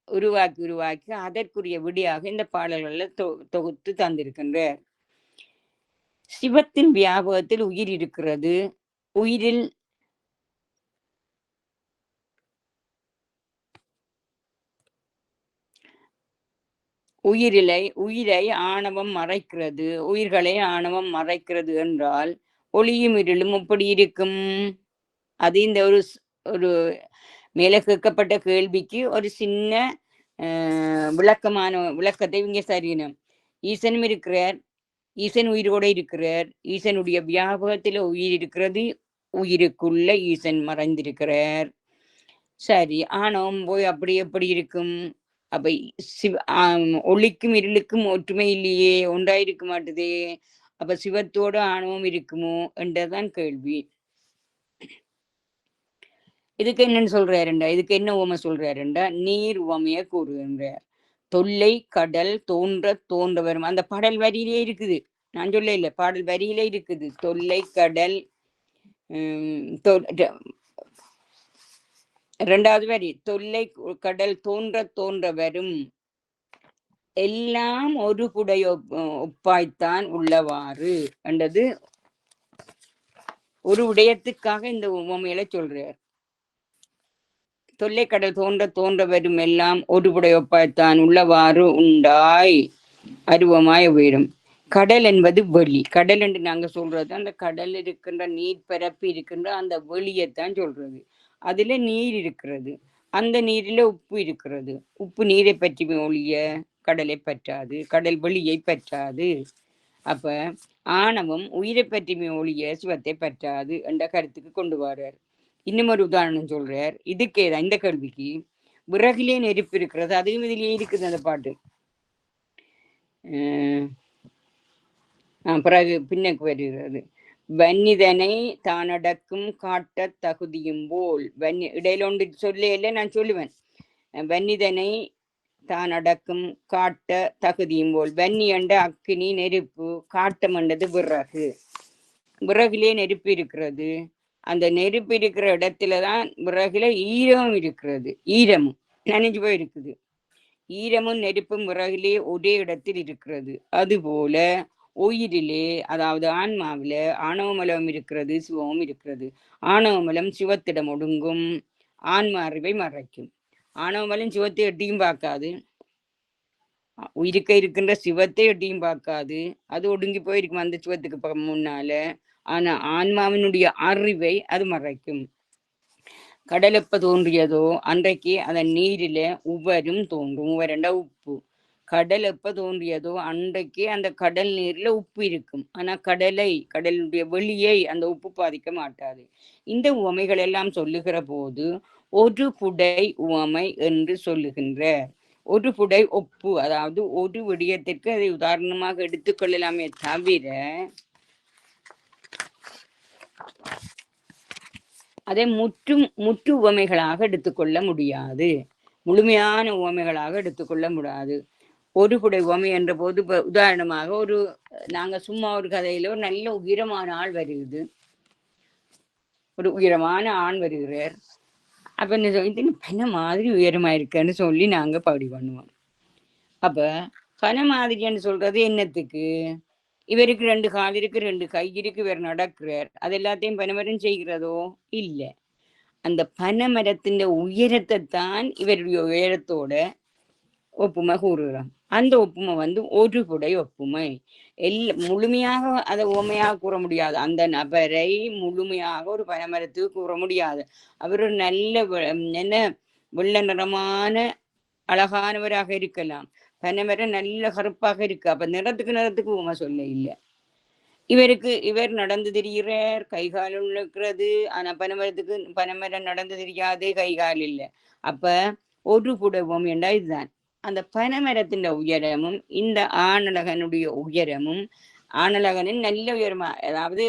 உருவாக்கி அதற்குரிய விடியாக இந்த பாடல்களை தொகுத்து தந்திருக்கின்றார். சிவத்தின் வியாபகத்தில் உயிர் இருக்கிறது. உயிரை ஆணவம் மறைக்கிறது, உயிர்களை ஆணவம் மறைக்கிறது என்றால் ஒளியும் இருளும் எப்படி இருக்கும்? அது இந்த ஒரு மேல கேட்கப்பட்ட கேள்விக்கு ஒரு சின்ன விளக்கத்தை இங்கே சரியணும். ஈசனும் இருக்கிறார், ஈசன் உயிரோட இருக்கிறார், ஈசனுடைய வியாபகத்துல உயிர் இருக்கிறது, உயிருக்குள்ள ஈசன் மறைந்திருக்கிறார். சரி, ஆணவம் போய் அப்படி எப்படி இருக்கும்? அப்ப ஒளிக்கும் இருளுக்கும் ஒற்றுமை இல்லையே, ஒன்றாயிருக்க மாட்டுதே. அப்ப சிவத்தோட ஆணவம் இருக்குமோ என்றதான் கேள்வி. இதுக்கு என்னன்னு சொல்றாருண்டா, இதுக்கு என்ன உவமை சொல்றாருண்டா, நீர் உவமைய கூறுகின்றார். தொல்லை கடல் தோன்ற வரும். அந்த பாடல் வரியிலே இருக்குது, நான் சொல்ல இல்லை, பாடல் வரியிலே இருக்குது. தொல்லை கடல், இரண்டாவது வரி, தொல்லை கடல் தோன்ற வரும், எல்லாம் ஒரு புடை ஒப்பாய்த்தான் உள்ளவாறு என்றது ஒரு விடயத்துக்காக இந்த உவமையில சொல்றார். தொல்லைக்கடல் தோன்ற வரும் எல்லாம் ஒரு புடை ஒப்பாய்த்தான் உள்ளவாறு உண்டாய் அருவமாய் உயிரும். கடல் என்பது வெளி. கடல் என்று நாங்க சொல்றது அந்த கடல் இருக்கின்ற நீர் பரப்பி இருக்கின்ற அந்த வெளியைத்தான் சொல்றது. அதுல நீர் இருக்கிறது, அந்த நீரில உப்பு இருக்கிறது. உப்பு நீரை பற்றி ஒழிய கடலை பற்றாது, கடல் வெளியை பற்றாது. அப்ப ஆணவம் உயிரை பற்றி ஒழிய சிவத்தை பற்றாது என்ற கருத்துக்கு கொண்டு வர்றார். இன்னும் ஒரு உதாரணம் சொல்றார். இதுக்கேதான் இந்த கேள்விக்கு விறகிலே நெருப்பு இருக்கிறது, அதுவும் இதிலேயே இருக்குது அந்த பாட்டு. பிறகு பின்னுக்கு வருகிறது, வன்னிதனை தானடக்கும் காட்ட தகுதியும் போல். இடையில ஒன்று சொல்ல நான் சொல்லுவேன். வன்னிதனை தான் அடக்கும் காட்ட தகுதியும் போல். வன்னி என்ற அக்கினி நெருப்பு, காட்டம் என்றது விறகு. விறகுலே நெருப்பு இருக்கிறது, அந்த நெருப்பு இருக்கிற இடத்துலதான் விறகுல ஈரமும் இருக்கிறது. ஈரமும் நனைஞ்சு போய் இருக்குது. ஈரமும் நெருப்பும் விறகுலே ஒரே இடத்தில் இருக்கிறது. அதுபோல உயிரிலே, அதாவது ஆன்மாவில ஆணவமலம் இருக்கிறது, சிவமும் இருக்கிறது. ஆணவமலம் சிவத்திடம் ஒடுங்கும், ஆன்மா அறிவை மறைக்கும். ஆணவமலம் சிவத்தை எட்டியும் பார்க்காது, உயிருக்க இருக்கின்ற சிவத்தை எட்டியும் பார்க்காது, அது ஒடுங்கி போயிருக்கும் அந்த சிவத்துக்கு முன்னால. ஆனா ஆன்மாவினுடைய அறிவை அது மறைக்கும். கடல் எப்ப தோன்றியதோ அன்றைக்கு அதன் நீரில உவரும் தோன்றும். உவரண்ட உப்பு. கடல் எப்ப தோன்றியதோ அன்றைக்கே அந்த கடல் நீர்ல உப்பு இருக்கும். ஆனா கடலுடைய வெளியை அந்த உப்பு பாதிக்க மாட்டாது. இந்த உவமைகள் எல்லாம் சொல்லுகிற போது ஒரு புடை உவமை என்று சொல்லுகின்ற. ஒரு புடை ஒப்பு, அதாவது ஒரு விடயத்திற்கு அதை உதாரணமாக எடுத்துக்கொள்ளலாமே தவிர அதை முற்று உவமைகளாக எடுத்துக்கொள்ள முடியாது. முழுமையான உவமைகளாக எடுத்துக்கொள்ள முடியாது. ஒரு புடை உவமை என்ற போது இப்ப உதாரணமாக நாங்க சும்மா ஒரு கதையில ஒரு நல்ல உயரமான ஆள் வருகிறது. ஒரு உயரமான ஆண் வருகிறார். அப்ப இது பனை மாதிரி உயரமா இருக்குன்னு சொல்லி நாங்க பகுதி பண்ணுவோம். அப்ப பனை மாதிரின்னு சொல்றது என்னத்துக்கு? இவருக்கு 2 கால் இருக்கு, 2 கை இருக்கு, இவர் நடக்கிறார். அது எல்லாத்தையும் பனைமரம் செய்கிறதோ இல்ல. அந்த பனைமரத்தின் உயரத்தை தான் இவருடைய உயரத்தோட ஒப்புமை கூறுகிறோம். அந்த ஒப்புமை ஒரு புடை ஒப்புமை. முழுமையாக அதை உவமையாக கூற முடியாது. அந்த நபரை முழுமையாக ஒரு பனைமரத்துக்கு கூற முடியாது. அவர் ஒரு நல்ல என்ன வெள்ள நிறமான அழகானவராக இருக்கலாம். பனைமரம் நல்ல கருப்பாக இருக்கு. அப்ப நிறத்துக்கு உவமை சொல்ல இல்லை. இவர் நடந்து திரிகிறார், கைகால் இருக்கிறது. ஆனா பனைமரம் நடந்து தெரியாது, கைகால் இல்லை. அப்ப ஒரு புடவம் என்றா இதுதான். அந்த பனைமரத்தின் உயரமும் இந்த ஆணழகனுடைய உயரமும், ஆணழகனின் நல்ல உயரமா, அதாவது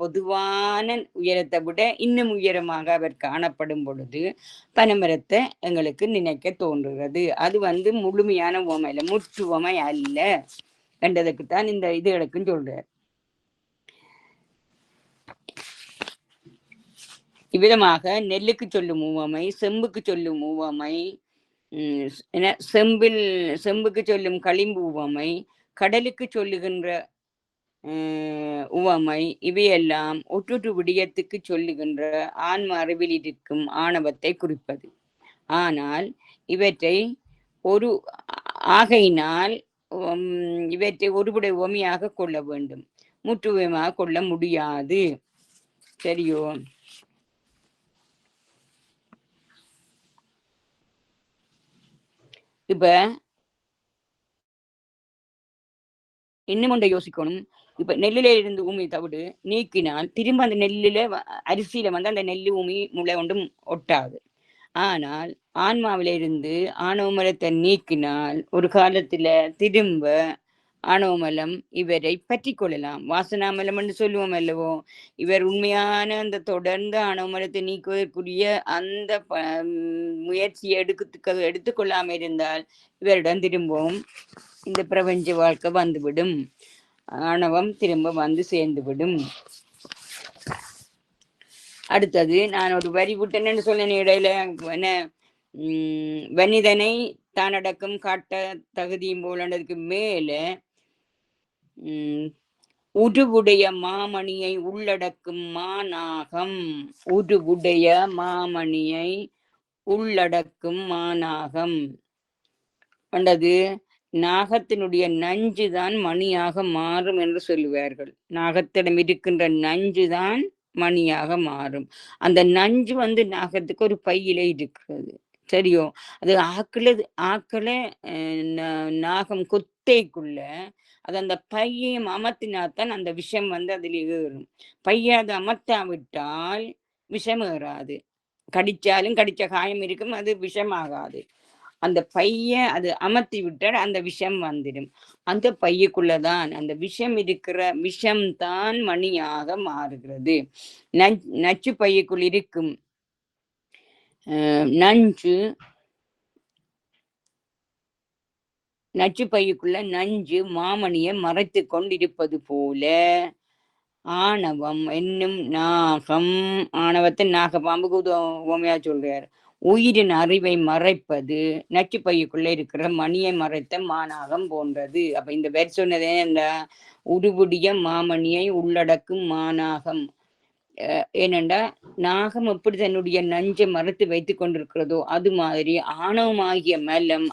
பொதுவான உயரத்தை விட இன்னும் உயரமாக அவர் காணப்படும் பொழுது பனைமரத்தை எங்களுக்கு நினைக்க தோன்றுகிறது. அது முழுமையான உவமையில முற்றுவமை அல்ல என்றதுக்குத்தான் இந்த இதுகளுக்கும் சொல்றார். இவ்விதமாக நெல்லுக்கு சொல்லும் உவமை, செம்புக்கு சொல்லும் உவமை, செம்புக்கு சொல்லும் களிம்பு உவமை, கடலுக்கு சொல்லுகின்ற உவமை, இவையெல்லாம் ஒற்றொற்று விடயத்துக்கு சொல்லுகின்ற ஆன்ம அறிவில் இருக்கும் ஆணவத்தை குறிப்பது. ஆனால் இவற்றை ஆகையினால் இவற்றை ஒருபுடை உவமையாக கொள்ள வேண்டும், முற்றுவயமாக கொள்ள முடியாது. சரியோ? இப்ப இன்னும் ஒன்றை யோசிக்கணும். இப்ப நெல்லில இருந்து ஊமி தவிடு நீக்கினால் திரும்ப அந்த நெல்லில அரிசியில அந்த நெல்லு ஊமி முளை ஒன்றும் ஒட்டாது. ஆனால் ஆன்மாவில இருந்து ஆணவ மலத்தை நீக்கினால் ஒரு காலத்துல திரும்ப ஆணவமலம் இவரை பற்றி கொள்ளலாம். வாசனாமலம் என்று சொல்லுவோம் அல்லவோ. இவர் உண்மையான அந்த தொடர்ந்து ஆணவமலத்தை நீக்குவதற்குரிய அந்த முயற்சியை எடுத்துக்கொள்ளாம இருந்தால் இவரிடம் திரும்பவும் இந்த பிரபஞ்ச வாழ்க்கை வந்துவிடும். ஆணவம் திரும்ப சேர்ந்துவிடும். அடுத்தது நான் ஒரு வரி விட்டேன்னு சொன்னேன் இடையில. வனிதனை தானடக்கம் காட்ட தகுதியும் போலன்றதுக்கு மேல உருவுடைய மாமணியை உள்ளடக்கும் மாநாகம். உருவுடைய மாமணியை உள்ளடக்கும் மாநாகம் கண்டது. நாகத்தினுடைய நஞ்சுதான் மணியாக மாறும் என்று சொல்லுவார்கள். நாகத்திடம் இருக்கின்ற நஞ்சுதான் மணியாக மாறும். அந்த நஞ்சு நாகத்துக்கு ஒரு பையில இருக்கிறது. சரியோ? அது ஆக்கள நாகம் கொத்தைக்குள்ள அது அந்த பையையும் அமர்த்தினாத்தான் அந்த விஷம் அதில் ஏறும். பைய அது அமர்த்தாவிட்டால் விஷம் ஏறாது. கடிச்சாலும் கடிச்ச காயம் இருக்கும், அது விஷமாகாது. அந்த பைய அது அமர்த்தி விட்டால் அந்த விஷம் வந்துடும். அந்த பையக்குள்ளதான் அந்த விஷம் இருக்கிற விஷம்தான் மணியாக மாறுகிறது. நச்சு பையக்குள் இருக்கும் நச்சு பையுக்குள்ள நஞ்சு மாமணியை மறைத்து கொண்டிருப்பது போல ஆணவம் என்னும் நாகம், ஆணவத்தை நாக பாம்புக்கு உவமையா சொல்றார். உயிரின் அறிவை மறைப்பது நச்சு பையுக்குள்ள இருக்கிற மணியை மறைத்த மாநாகம் போன்றது. அப்ப இந்த பேர் சொன்னதே இந்த உருவுடைய மாமணியை உள்ளடக்கும் மாநாகம். ஏனென்றா நாகம் எப்படி தன்னுடைய நஞ்சை மறைத்து வைத்துக் கொண்டிருக்கிறதோ அது மாதிரி ஆணவமாகிய மல்லம்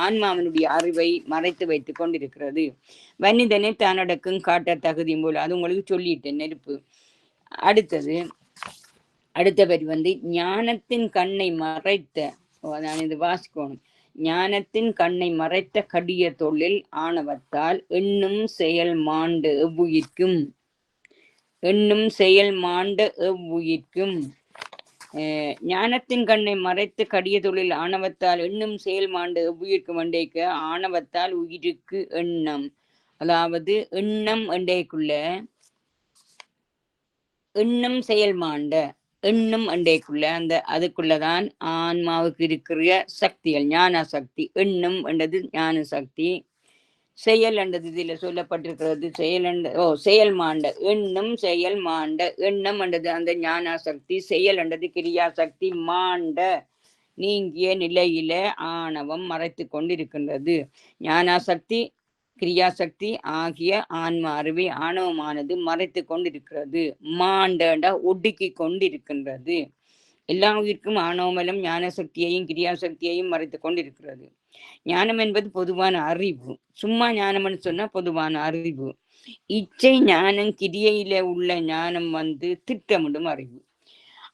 ஆன்மாவனுடைய அறிவை மறைத்து வைத்துக் கொண்டிருக்கிறது. வன்னிதனை தானடக்கும் காட்ட தகுதி போல அது உங்களுக்கு சொல்லிட்டேன். நெருப்பு. அடுத்த வரி ஞானத்தின் கண்ணை மறைத்த, நான் இது வாசிக்கணும். ஞானத்தின் கண்ணை மறைத்த கடிய தொழில் ஆணவத்தால் எண்ணும் செயல் மாண்டு எவ்வுயிர்க்கும் ஞானத்தின் கண்ணை மறைத்து கடிய தொழில் ஆணவத்தால் எண்ணும் செயல் மாண்டு எவ்வுயிர்க்கு மண்டைக்க ஆணவத்தால் உயிருக்கு எண்ணம். அதாவது எண்ணம் அண்டைக்குள்ள எண்ணம் செயல் மாண்ட எண்ணும் அண்டைக்குள்ள அந்த அதுக்குள்ளதான் ஆன்மாவுக்கு இருக்கிற சக்திகள் ஞான சக்தி. எண்ணும் என்றது ஞான சக்தி. செயல் என்றது இதுல சொல்லப்பட்டிருக்கிறது செயல் மாண்ட எண்ணம் செயல் மாண்ட. எண்ணம் என்றது அந்த ஞான சக்தி. செயல் என்றது கிரியா சக்தி. மாண்ட நீங்கிய நிலையில ஆணவம் மறைத்து கொண்டிருக்கின்றது. ஞானாசக்தி கிரியாசக்தி ஆகிய ஆன்ம அறிவை ஆணவமானது மறைத்து கொண்டிருக்கிறது. மாண்டா ஒடுக்கி கொண்டிருக்கின்றது. எல்லா உயிர்க்கும் ஆணவமலம் ஞான சக்தியையும் கிரியாசக்தியையும் மறைத்து கொண்டிருக்கிறது. ஞானம் என்பது பொதுவான அறிவு. சும்மா ஞானம்னு சொன்னா பொதுவான அறிவு. இச்சை ஞானம் கிரியையில உள்ள ஞானம் திட்டமிடும் அறிவு.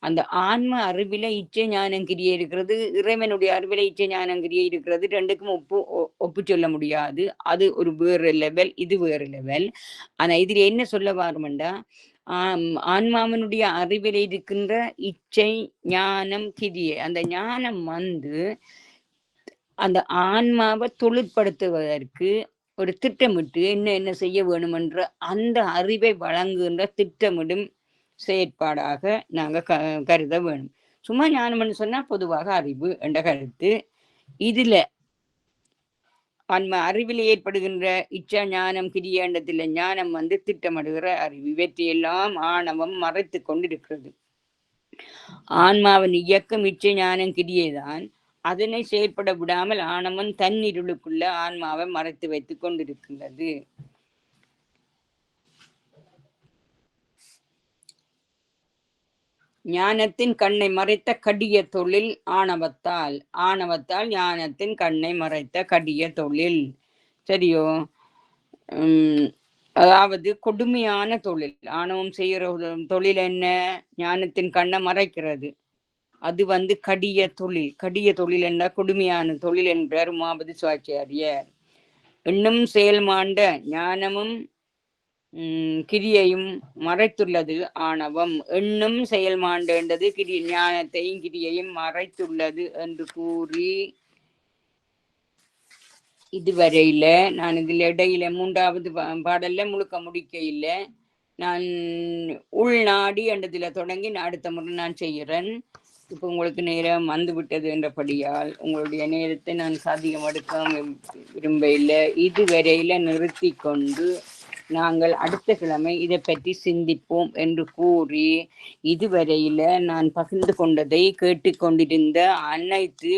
அந்த ஆன்ம அறிவில இச்சை ஞானம் கிரியை இருக்கிறது, இறைவனுடைய அறிவில இச்சை ஞானம் கிரியை இருக்கிறது. ரெண்டுக்கும் ஒப்பு சொல்ல முடியாது. அது ஒரு வேறு லெவல், இது வேறு லெவல். ஆனா இதுல என்ன சொல்ல வாருமெண்டா, ஆன்மாவனுடைய அறிவில இருக்கின்ற இச்சை ஞானம் கிரியை, அந்த ஞானம் அந்த ஆன்மாவை தொழிற்படுத்துவதற்கு ஒரு திட்டமிட்டு என்ன செய்ய வேணுமென்ற அந்த அறிவை வழங்குகின்ற திட்டமிடும் செயற்பாடாக நாங்க கருத வேணும். சும்மா ஞானம்னு சொன்னா பொதுவாக அறிவு என்ற கருத்து. இதுல ஆன்ம அறிவில் ஏற்படுகின்ற இச்சா ஞானம் கிரியண்டத்துல ஞானம் திட்டமிடுகிற அறிவு. இவற்றையெல்லாம் ஆணவம் மறைத்து கொண்டிருக்கிறது. ஆன்மாவின் இயக்கம் இச்சை ஞானம் கிரியைதான். அதனை செயற்பட விடாமல் ஆணவம் தன்னிருளுக்குள்ள ஆன்மாவை மறைத்து வைத்துக் கொண்டிருக்கின்றது. ஞானத்தின் கண்ணை மறைத்த கடிய தொழில் ஆணவத்தால் ஞானத்தின் கண்ணை மறைத்த கடிய தொழில். சரியோ? அதாவது கொடுமையான தொழில். ஆணவம் செய்கிற தொழில் என்ன? ஞானத்தின் கண்ணை மறைக்கிறது. அது கடிய தொழில். கடிய தொழில் என்ற கொடுமையான தொழில் என்றார் உமாபதி சுவாச்சாரியார். எண்ணும் செயல்மாண்ட ஞானமும் கிரியையும் மறைத்துள்ளது ஆணவம். எண்ணும் செயல்மாண்டது ஞானத்தையும் கிரியையும் மறைத்துள்ளது என்று கூறி இதுவரையில நான் இதுல இடையில 3வது பாடல்ல முழுக்க முடிக்க இல்லை. நான் உள்நாடி என்றதுல தொடங்கி அடுத்த முறை நான் செய்கிறேன். இப்போ உங்களுக்கு நேரம் வந்துவிட்டது என்றபடியால் உங்களுடைய நேரத்தை நான் அதிகம் எடுக்க விரும்ப இல்லை. இதுவரையில நிறுத்தி கொண்டு நாங்கள் அடுத்த கிழமை இதை பற்றி சிந்திப்போம் என்று கூறி இதுவரையில நான் பகிர்ந்து கொண்டதை கேட்டுக்கொண்டிருந்த அனைத்து